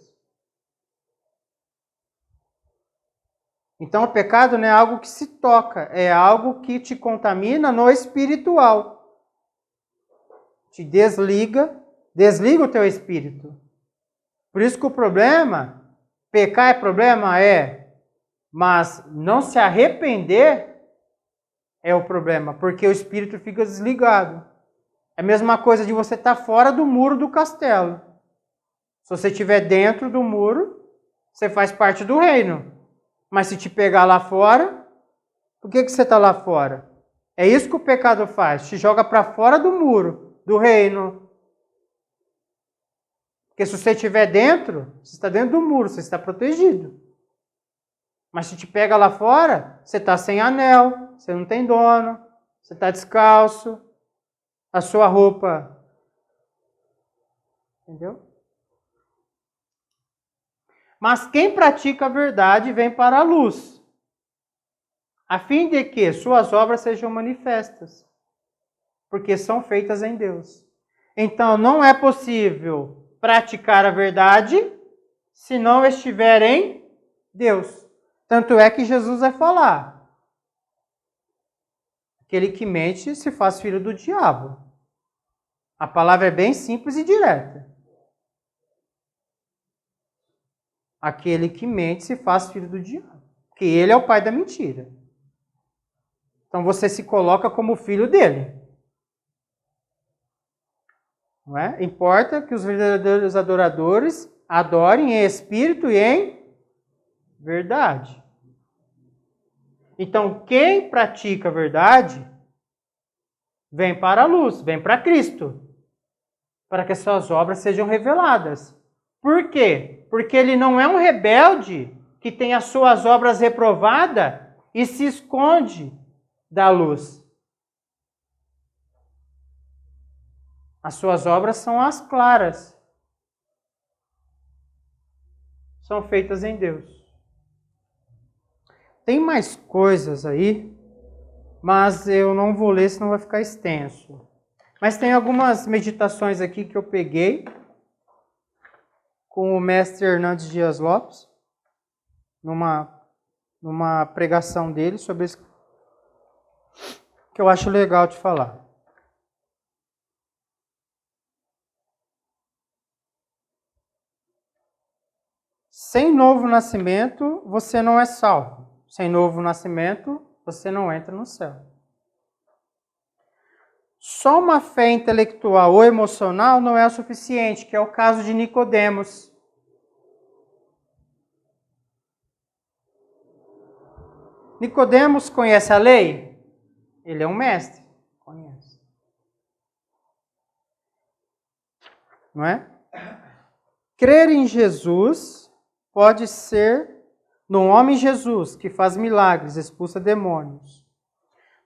Então o pecado não é algo que se toca, é algo que te contamina no espiritual. Te desliga o teu espírito. Por isso que o problema, pecar é problema? É. Mas não se arrepender é o problema, porque o espírito fica desligado. É a mesma coisa de você estar fora do muro do castelo. Se você estiver dentro do muro, você faz parte do reino. Mas se te pegar lá fora, por que você está lá fora? É isso que o pecado faz, te joga para fora do muro, do reino. Porque se você estiver dentro, você está dentro do muro, você está protegido. Mas se te pega lá fora, você está sem anel, você não tem dono, você está descalço, a sua roupa. Entendeu? Mas quem pratica a verdade vem para a luz, a fim de que suas obras sejam manifestas, porque são feitas em Deus. Então não é possível praticar a verdade se não estiver em Deus. Tanto é que Jesus vai falar: aquele que mente se faz filho do diabo. A palavra é bem simples e direta. Aquele que mente se faz filho do diabo, porque ele é o pai da mentira. Então você se coloca como filho dele. Não é? Importa que os verdadeiros adoradores adorem em espírito e em verdade. Então quem pratica a verdade vem para a luz, vem para Cristo, para que as suas obras sejam reveladas. Por quê? Porque ele não é um rebelde que tem as suas obras reprovadas e se esconde da luz. As suas obras são as claras. São feitas em Deus. Tem mais coisas aí, mas eu não vou ler, senão vai ficar extenso. Mas tem algumas meditações aqui que eu peguei com o mestre Hernandes Dias Lopes, numa pregação dele sobre isso, que eu acho legal de falar. Sem novo nascimento, você não é salvo. Sem novo nascimento, você não entra no céu. Só uma fé intelectual ou emocional não é o suficiente, que é o caso de Nicodemos. Nicodemos conhece a lei? Ele é um mestre. Conhece. Não é? Crer em Jesus pode ser no homem Jesus, que faz milagres, expulsa demônios.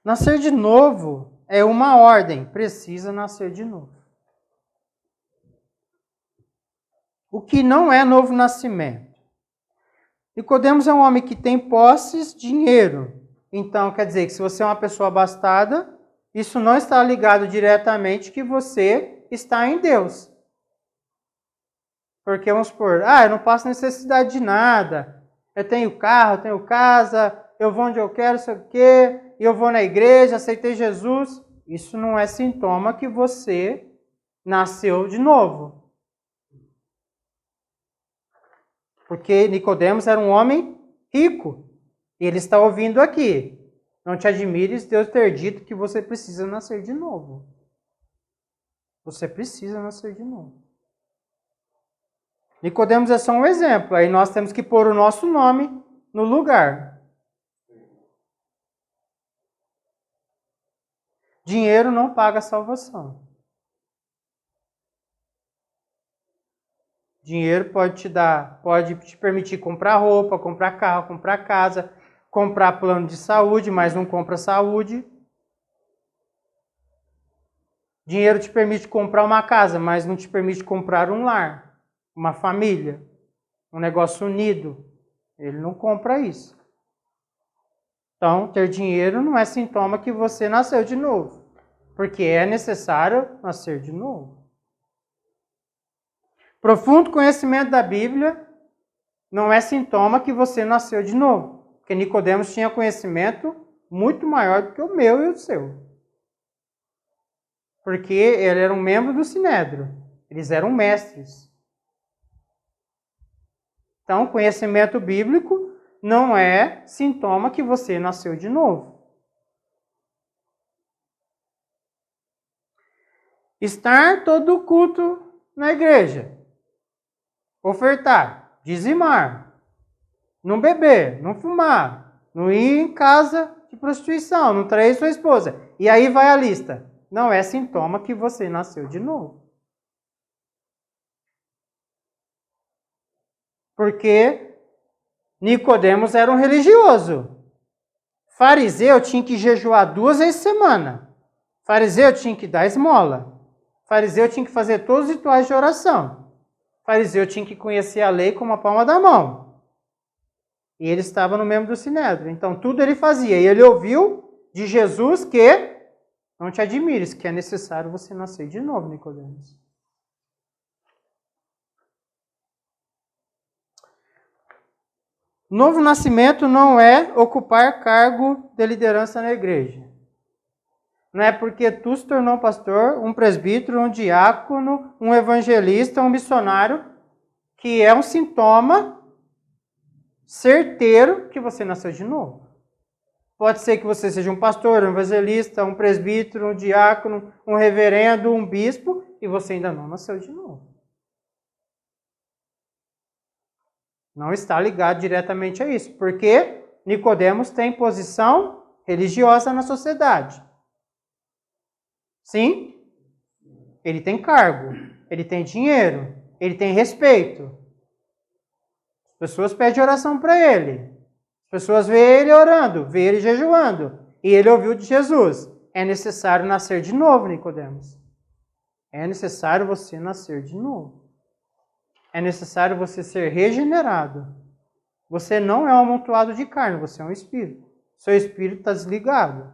Nascer de novo é uma ordem, precisa nascer de novo. O que não é novo nascimento? Nicodemos é um homem que tem posses, dinheiro. Então, quer dizer que se você é uma pessoa abastada, isso não está ligado diretamente que você está em Deus. Porque vamos supor, eu não passo necessidade de nada. Eu tenho carro, eu tenho casa, eu vou onde eu quero, sei o quê, eu vou na igreja, aceitei Jesus. Isso não é sintoma que você nasceu de novo. Porque Nicodemos era um homem rico. E ele está ouvindo aqui. Não te admires Deus ter dito que você precisa nascer de novo. Você precisa nascer de novo. Nicodemos é só um exemplo. Aí nós temos que pôr o nosso nome no lugar. Dinheiro não paga a salvação. Dinheiro pode te permitir comprar roupa, comprar carro, comprar casa, comprar plano de saúde, mas não compra saúde. Dinheiro te permite comprar uma casa, mas não te permite comprar um lar, uma família, um negócio unido. Ele não compra isso. Então, ter dinheiro não é sintoma que você nasceu de novo, porque é necessário nascer de novo. Profundo conhecimento da Bíblia não é sintoma que você nasceu de novo, porque Nicodemos tinha conhecimento muito maior do que o meu e o seu. Porque ele era um membro do Sinédrio, eles eram mestres. Então, conhecimento bíblico não é sintoma que você nasceu de novo. Estar todo o culto na igreja. Ofertar, dizimar, não beber, não fumar, não ir em casa de prostituição, não trair sua esposa. E aí vai a lista. Não é sintoma que você nasceu de novo. Porque Nicodemos era um religioso. Fariseu tinha que jejuar 2 vezes por semana. Fariseu tinha que dar esmola. Fariseu tinha que fazer todos os rituais de oração. Fariseu tinha que conhecer a lei como a palma da mão. E ele estava no membro do Sinédrio. Então, tudo ele fazia. E ele ouviu de Jesus que não te admires, que é necessário você nascer de novo, Nicodemos. Novo nascimento não é ocupar cargo de liderança na igreja. Não é porque tu se tornou pastor, um presbítero, um diácono, um evangelista, um missionário, que é um sintoma certeiro que você nasceu de novo. Pode ser que você seja um pastor, um evangelista, um presbítero, um diácono, um reverendo, um bispo, e você ainda não nasceu de novo. Não está ligado diretamente a isso, porque Nicodemos tem posição religiosa na sociedade. Sim, ele tem cargo, ele tem dinheiro, ele tem respeito. As pessoas pedem oração para ele. As pessoas veem ele orando, veem ele jejuando. E ele ouviu de Jesus. É necessário nascer de novo, Nicodemos. É necessário você nascer de novo. É necessário você ser regenerado. Você não é um amontoado de carne, você é um espírito. Seu espírito está desligado.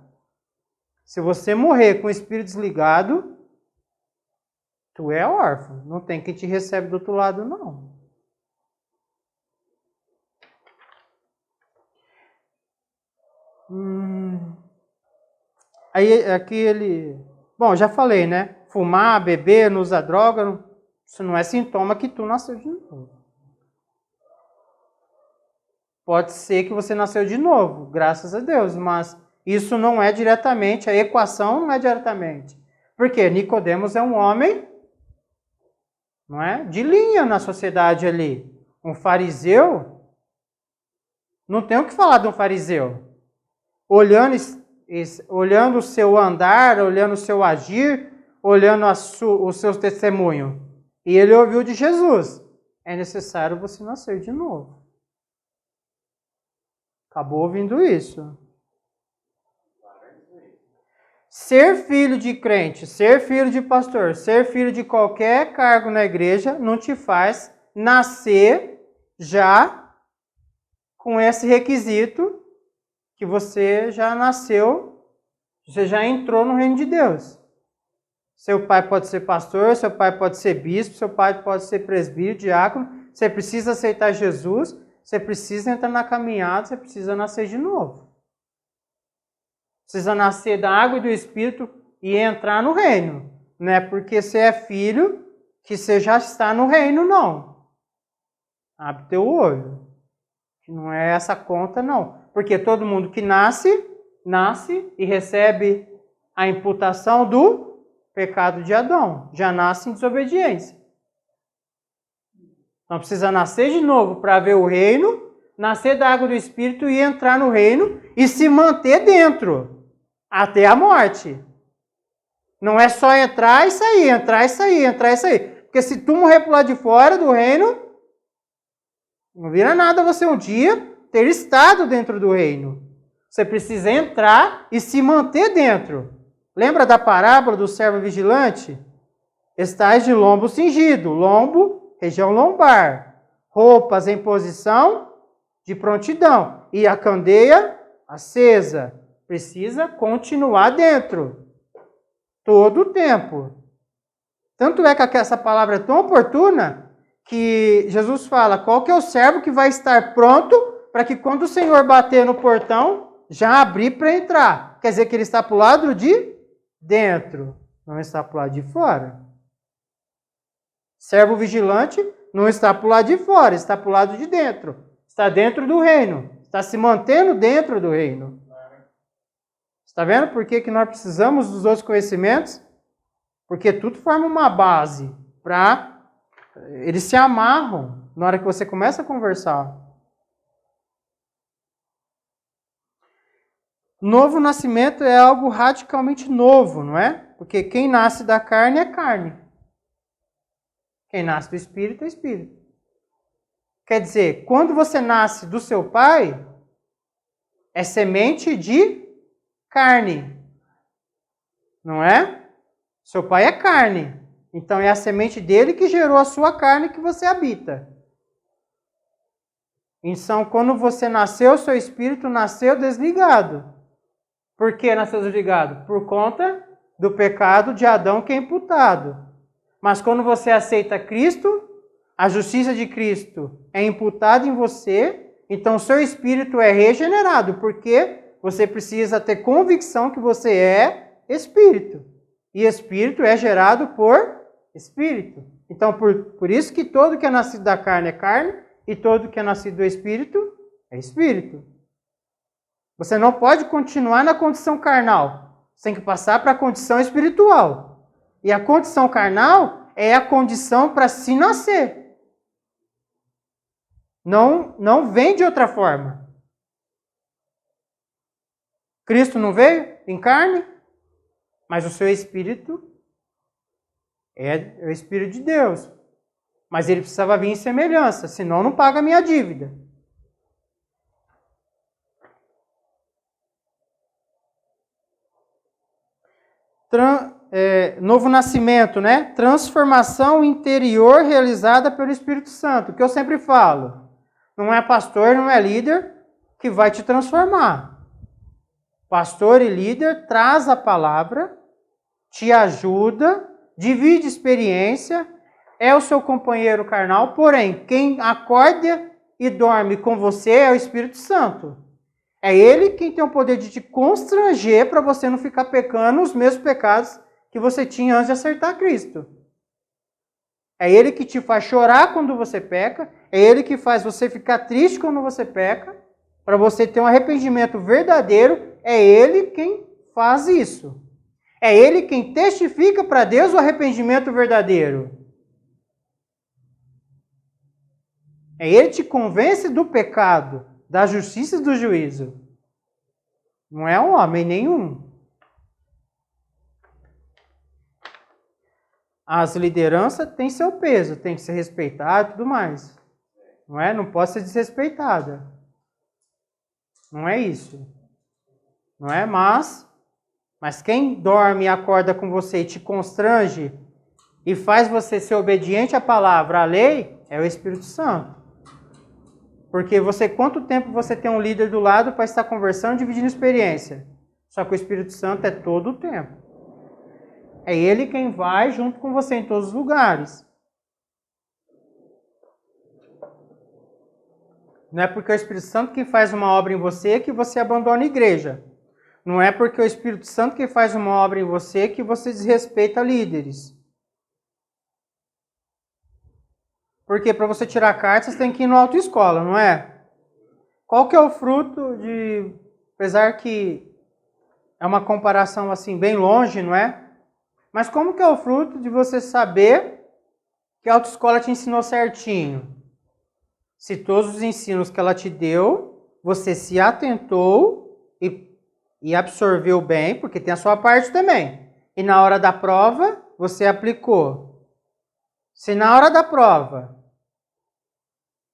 Se você morrer com o espírito desligado, tu é órfão. Não tem quem te recebe do outro lado, não. Aí aqui ele... Bom, já falei, né? Fumar, beber, não usar droga, isso não é sintoma que tu nasceu de novo. Pode ser que você nasceu de novo, graças a Deus, mas isso não é diretamente, a equação não é diretamente. Porque Nicodemos é um homem, não é? De linha na sociedade ali. Um fariseu, não tem o que falar de um fariseu. Olhando o seu andar, olhando o seu agir, olhando o seu testemunho. E ele ouviu de Jesus. É necessário você nascer de novo. Acabou ouvindo isso. Ser filho de crente, ser filho de pastor, ser filho de qualquer cargo na igreja não te faz nascer já com esse requisito que você já nasceu, você já entrou no reino de Deus. Seu pai pode ser pastor, seu pai pode ser bispo, seu pai pode ser presbítero, diácono. Você precisa aceitar Jesus, você precisa entrar na caminhada, você precisa nascer de novo. Precisa nascer da água e do Espírito e entrar no reino. Não é porque você é filho que você já está no reino, não. Abre teu olho. Não é essa conta, não. Porque todo mundo que nasce e recebe a imputação do pecado de Adão. Já nasce em desobediência. Não precisa nascer de novo para ver o reino, nascer da água do Espírito e entrar no reino e se manter dentro até a morte. Não é só entrar e sair, entrar e sair, entrar e sair. Porque se tu morrer pro lado de fora do reino, não vira nada você um dia ter estado dentro do reino. Você precisa entrar e se manter dentro. Lembra da parábola do servo vigilante? Estais de lombo cingido, lombo, região lombar, roupas em posição de prontidão e a candeia acesa. Precisa continuar dentro. Todo o tempo. Tanto é que essa palavra é tão oportuna que Jesus fala, qual que é o servo que vai estar pronto para que quando o Senhor bater no portão, já abrir para entrar. Quer dizer que ele está para o lado de dentro, não está para o lado de fora. Servo vigilante não está para o lado de fora, está para o lado de dentro. Está dentro do reino, está se mantendo dentro do reino. Está vendo por que nós precisamos dos outros conhecimentos? Porque tudo forma uma base para... Eles se amarram na hora que você começa a conversar. Novo nascimento é algo radicalmente novo, não é? Porque quem nasce da carne é carne. Quem nasce do Espírito é Espírito. Quer dizer, quando você nasce do seu pai, é semente de carne. Não é? Seu pai é carne. Então é a semente dele que gerou a sua carne que você habita. Então, quando você nasceu, seu espírito nasceu desligado. Por que nasceu desligado? Por conta do pecado de Adão que é imputado. Mas quando você aceita Cristo, a justiça de Cristo é imputada em você, então seu espírito é regenerado, porque você precisa ter convicção que você é espírito. E espírito é gerado por espírito. Então, por isso que todo que é nascido da carne é carne, e todo que é nascido do espírito é espírito. Você não pode continuar na condição carnal. Você tem que passar para a condição espiritual. E a condição carnal é a condição para se nascer. Não vem de outra forma. Cristo não veio em carne, mas o seu espírito é o Espírito de Deus. Mas ele precisava vir em semelhança, senão não paga a minha dívida. Novo nascimento, né? Transformação interior realizada pelo Espírito Santo. Que eu sempre falo. Não é pastor, não é líder que vai te transformar. Pastor e líder traz a palavra, te ajuda, divide experiência, é o seu companheiro carnal, porém, quem acorda e dorme com você é o Espírito Santo. É ele quem tem o poder de te constranger para você não ficar pecando os mesmos pecados que você tinha antes de acertar Cristo. É ele que te faz chorar quando você peca, é ele que faz você ficar triste quando você peca, para você ter um arrependimento verdadeiro, é ele quem faz isso. É ele quem testifica para Deus o arrependimento verdadeiro. É ele que te convence do pecado, da justiça e do juízo. Não é um homem nenhum. As lideranças têm seu peso, tem que ser respeitada e tudo mais. Não é? Não pode ser desrespeitada. Não é isso. Não é? Mas quem dorme e acorda com você e te constrange e faz você ser obediente à palavra, à lei, é o Espírito Santo. Porque quanto tempo você tem um líder do lado para estar conversando, dividindo experiência? Só que o Espírito Santo é todo o tempo. É ele quem vai junto com você em todos os lugares. Não é porque é o Espírito Santo que faz uma obra em você que você abandona a igreja. Não é porque é o Espírito Santo que faz uma obra em você que você desrespeita líderes. Porque para você tirar carta, você tem que ir na autoescola, não é? Qual que é o fruto de... Apesar que é uma comparação assim bem longe, não é? Mas como que é o fruto de você saber que a autoescola te ensinou certinho? Se todos os ensinos que ela te deu, você se atentou e absorveu bem, porque tem a sua parte também. E na hora da prova, você aplicou. Se na hora da prova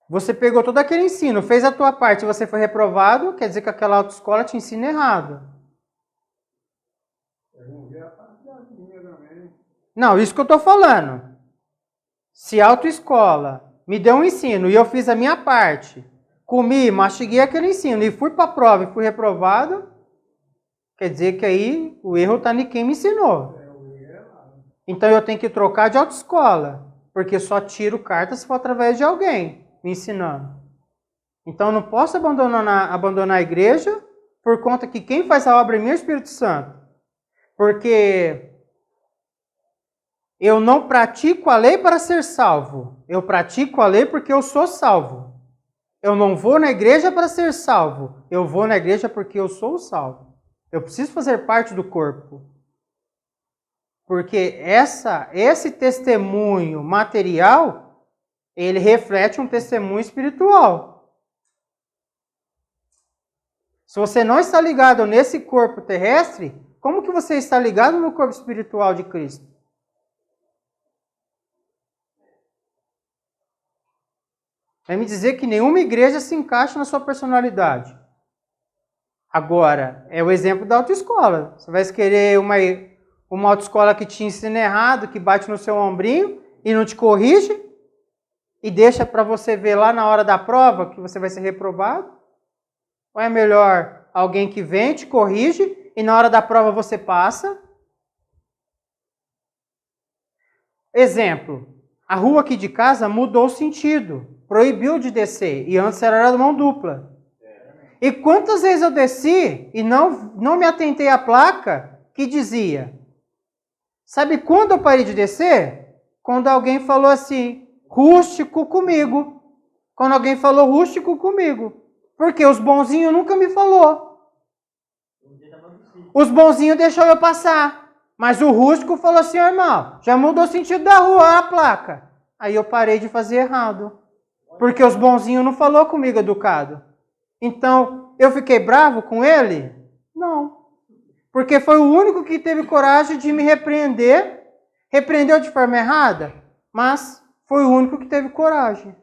você pegou todo aquele ensino, fez a tua parte e você foi reprovado, quer dizer que aquela autoescola te ensina errado. Não, isso que eu estou falando. Se a autoescola me deu um ensino e eu fiz a minha parte, comi, mastiguei aquele ensino e fui para a prova e fui reprovado, quer dizer que aí o erro está em quem me ensinou. Então eu tenho que trocar de autoescola, porque só tiro carta se for através de alguém me ensinando. Então eu não posso abandonar a igreja por conta que quem faz a obra é meu Espírito Santo. Porque eu não pratico a lei para ser salvo. Eu pratico a lei porque eu sou salvo. Eu não vou na igreja para ser salvo. Eu vou na igreja porque eu sou salvo. Eu preciso fazer parte do corpo. Porque esse testemunho material, ele reflete um testemunho espiritual. Se você não está ligado nesse corpo terrestre, como que você está ligado no corpo espiritual de Cristo? Vai me dizer que nenhuma igreja se encaixa na sua personalidade. Agora, é o exemplo da autoescola. Você vai querer uma autoescola que te ensina errado, que bate no seu ombrinho e não te corrige, e deixa para você ver lá na hora da prova que você vai ser reprovado? Ou é melhor alguém que vem, te corrige, e na hora da prova você passa? Exemplo, a rua aqui de casa mudou o sentido, proibiu de descer, e antes era de mão dupla. E quantas vezes eu desci e não me atentei à placa que dizia... Sabe quando eu parei de descer? Quando alguém falou assim, rústico comigo. Quando alguém falou rústico comigo. Porque os bonzinhos nunca me falou. Os bonzinhos deixou eu passar. Mas o rústico falou assim, irmão, já mudou o sentido da rua, olha a placa. Aí eu parei de fazer errado. Porque os bonzinhos não falou comigo educado. Então, eu fiquei bravo com ele? Não. Porque foi o único que teve coragem de me repreender. Repreendeu de forma errada, mas foi o único que teve coragem.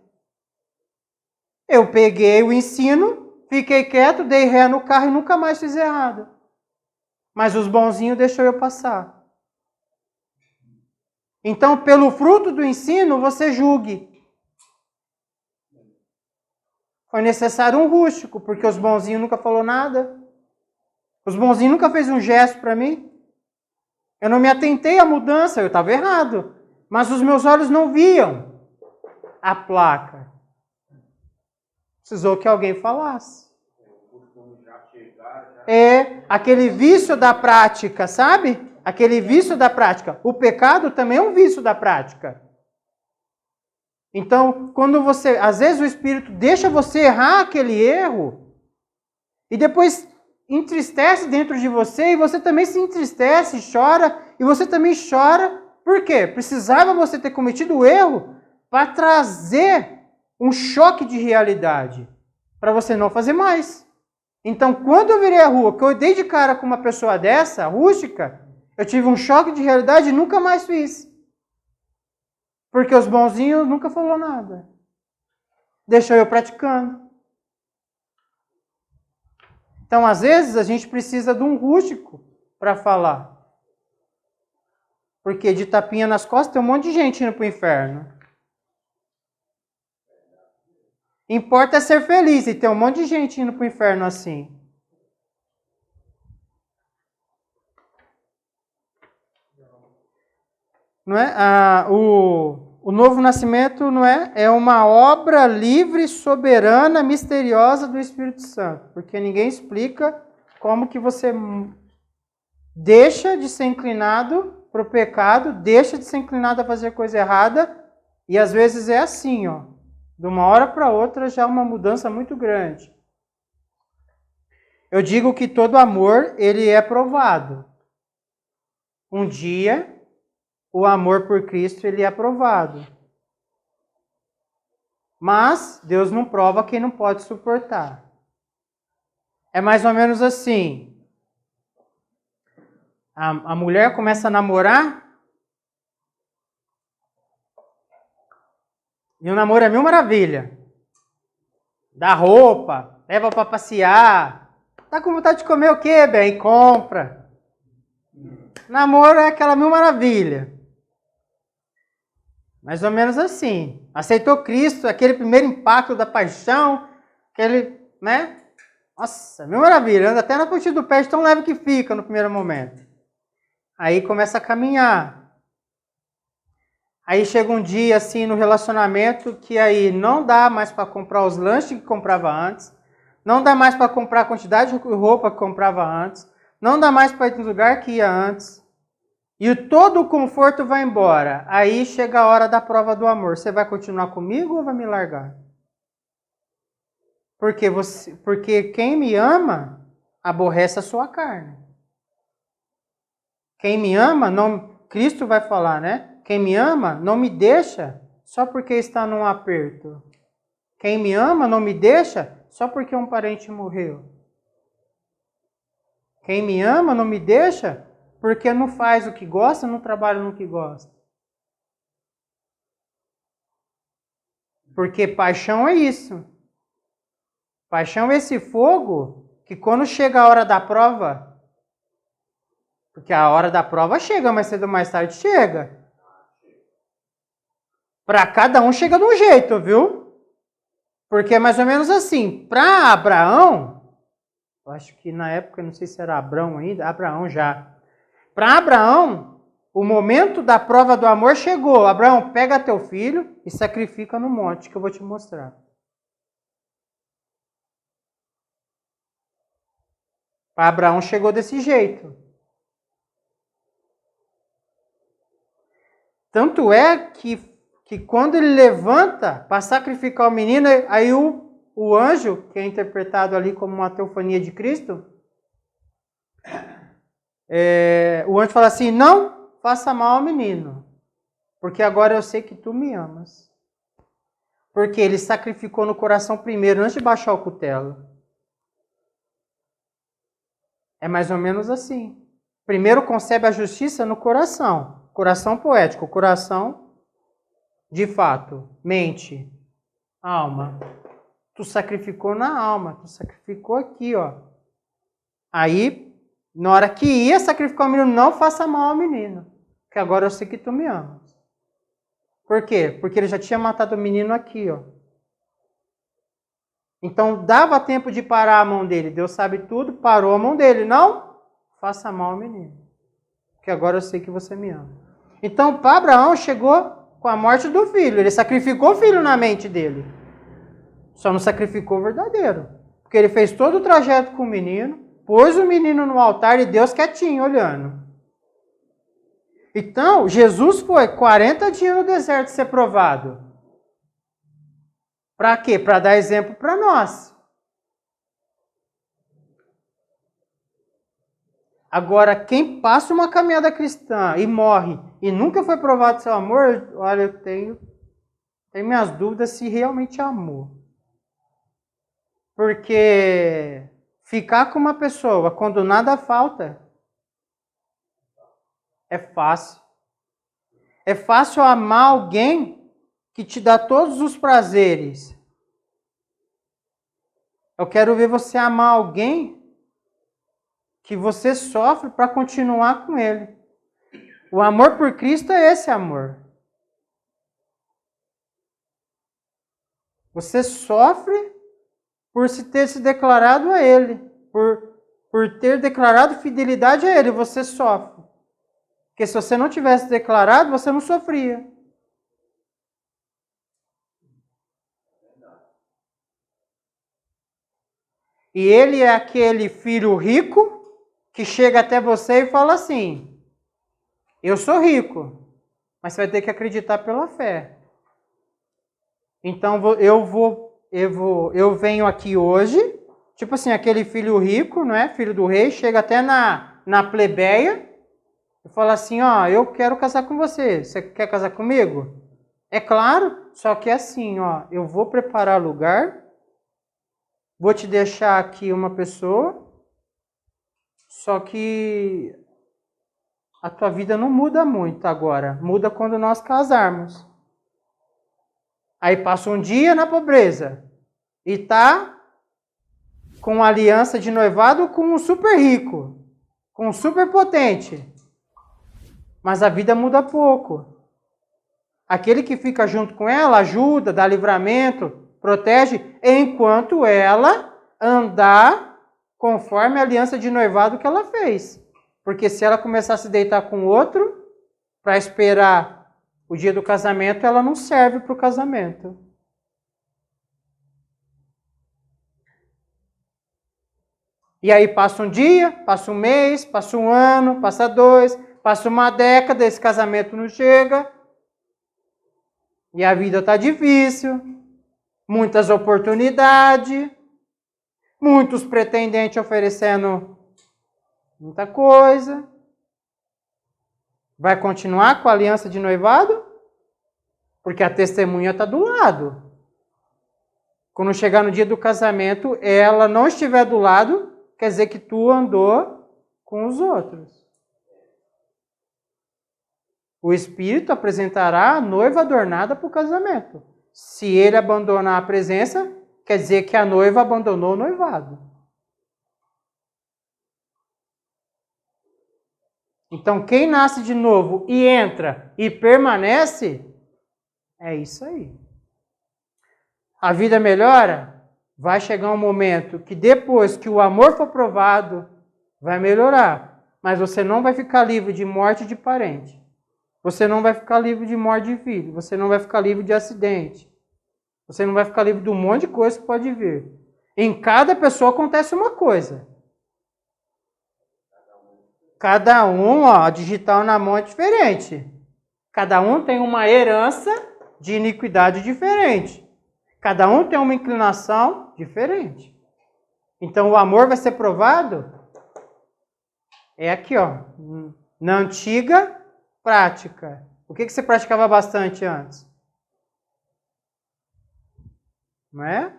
Eu peguei o ensino, fiquei quieto, dei ré no carro e nunca mais fiz errado. Mas os bonzinhos deixou eu passar. Então, pelo fruto do ensino, você julgue. Foi necessário um rústico, porque os bonzinhos nunca falou nada. Os bonzinhos nunca fez um gesto para mim. Eu não me atentei à mudança, eu estava errado. Mas os meus olhos não viam a placa. Precisou que alguém falasse. É aquele vício da prática, sabe? Aquele vício da prática. O pecado também é um vício da prática. Então, quando você... Às vezes o Espírito deixa você errar aquele erro e depois entristece dentro de você e você também se entristece, chora e você também chora. Por quê? Precisava você ter cometido o erro para trazer um choque de realidade para você não fazer mais. Então, quando eu virei a rua, que eu dei de cara com uma pessoa dessa, rústica, eu tive um choque de realidade e nunca mais fiz. Porque os bonzinhos nunca falou nada. Deixou eu praticando. Então, às vezes, a gente precisa de um rústico para falar. Porque de tapinha nas costas tem um monte de gente indo para o inferno. Importa é ser feliz e tem um monte de gente indo para o inferno assim. Não é? O novo nascimento não é? É uma obra livre, soberana, misteriosa do Espírito Santo. Porque ninguém explica como que você deixa de ser inclinado para o pecado, deixa de ser inclinado a fazer coisa errada. E às vezes é assim, ó. De uma hora para outra já é uma mudança muito grande. Eu digo que todo amor, ele é provado. Um dia, o amor por Cristo, ele é provado. Mas Deus não prova quem não pode suportar. É mais ou menos assim. A mulher começa a namorar. E o namoro é mil maravilha. Dá roupa, leva para passear. Tá com vontade de comer o quê, bem? Compra. Namoro é aquela mil maravilha. Mais ou menos assim. Aceitou Cristo, aquele primeiro impacto da paixão, aquele, né? Nossa, mil maravilha. Anda até na pontinha do pé de tão leve que fica no primeiro momento. Aí começa a caminhar. Aí chega um dia assim no relacionamento que aí não dá mais para comprar os lanches que comprava antes, não dá mais para comprar a quantidade de roupa que comprava antes, não dá mais para ir no lugar que ia antes. E todo o conforto vai embora. Aí chega a hora da prova do amor. Você vai continuar comigo ou vai me largar? Porque quem me ama aborrece a sua carne. Quem me ama, não, Cristo vai falar, né? Quem me ama não me deixa só porque está num aperto. Quem me ama não me deixa só porque um parente morreu. Quem me ama não me deixa porque não faz o que gosta, não trabalha no que gosta. Porque paixão é isso. Paixão é esse fogo que quando chega a hora da prova, porque a hora da prova chega, mais cedo ou mais tarde chega. Para cada um chega de um jeito, viu? Porque é mais ou menos assim. Para Abraão, eu acho que na época, não sei se era Abraão ainda, Abraão já. Para Abraão, o momento da prova do amor chegou. Abraão, pega teu filho e sacrifica no monte que eu vou te mostrar. Para Abraão chegou desse jeito. Tanto é que quando ele levanta para sacrificar o menino, aí o anjo, que é interpretado ali como uma teofania de Cristo, o anjo fala assim, não faça mal ao menino, porque agora eu sei que tu me amas. Porque ele sacrificou no coração primeiro, antes de baixar o cutelo. É mais ou menos assim. Primeiro concebe a justiça no coração. Coração poético, coração de fato, mente, alma. Tu sacrificou na alma, tu sacrificou aqui, ó. Aí, na hora que ia sacrificar o menino, não faça mal ao menino, que agora eu sei que tu me amas. Por quê? Porque ele já tinha matado o menino aqui, ó. Então, dava tempo de parar a mão dele. Deus sabe tudo, parou a mão dele. Não faça mal ao menino, que agora eu sei que você me ama. Então, para Abraão chegou com a morte do filho. Ele sacrificou o filho na mente dele. Só não sacrificou o verdadeiro. Porque ele fez todo o trajeto com o menino, pôs o menino no altar e Deus quietinho, olhando. Então, Jesus foi 40 dias no deserto ser provado. Para quê? Para dar exemplo para nós. Agora, quem passa uma caminhada cristã e morre e nunca foi provado seu amor, olha, eu tenho minhas dúvidas se realmente amou. Porque ficar com uma pessoa quando nada falta é fácil. É fácil amar alguém que te dá todos os prazeres. Eu quero ver você amar alguém que você sofre para continuar com ele. O amor por Cristo é esse amor. Você sofre por ter se declarado a ele, por ter declarado fidelidade a ele, você sofre. Porque se você não tivesse declarado, você não sofria. E ele é aquele filho rico que chega até você e fala assim, eu sou rico, mas você vai ter que acreditar pela fé. Então eu venho aqui hoje Tipo assim, aquele filho rico, não é? Filho do rei, chega até na plebeia e fala assim, ó, eu quero casar com você. Você quer casar comigo? É claro, só que é assim, ó, eu vou preparar lugar, vou te deixar aqui uma pessoa, só que a tua vida não muda muito agora, muda quando nós casarmos. Aí passa um dia na pobreza e tá com aliança de noivado com um super rico, com um super potente. Mas a vida muda pouco. Aquele que fica junto com ela ajuda, dá livramento, protege, enquanto ela andar conforme a aliança de noivado que ela fez. Porque se ela começar a se deitar com outro, para esperar o dia do casamento, ela não serve para o casamento. E aí passa um dia, passa um mês, passa um ano, passa 2, passa uma década, esse casamento não chega. E a vida está difícil, muitas oportunidades, muitos pretendentes oferecendo muita coisa. Vai continuar com a aliança de noivado? Porque a testemunha está do lado. Quando chegar no dia do casamento, ela não estiver do lado, quer dizer que tu andou com os outros. O Espírito apresentará a noiva adornada para o casamento. Se ele abandonar a presença, quer dizer que a noiva abandonou o noivado. Então, quem nasce de novo e entra e permanece, é isso aí. A vida melhora? Vai chegar um momento que depois que o amor for provado, vai melhorar. Mas você não vai ficar livre de morte de parente. Você não vai ficar livre de morte de filho. Você não vai ficar livre de acidente. Você não vai ficar livre de um monte de coisa que pode vir. Em cada pessoa acontece uma coisa. Cada um, ó, a digital na mão é diferente. Cada um tem uma herança de iniquidade diferente. Cada um tem uma inclinação diferente. Então o amor vai ser provado é aqui, ó, na antiga prática. O que você praticava bastante antes? Não é?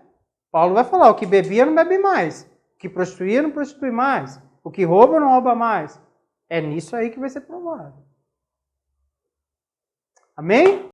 Paulo vai falar, o que bebia não bebe mais. O que prostituía não prostitui mais. O que rouba não rouba mais. É nisso aí que vai ser provado. Amém?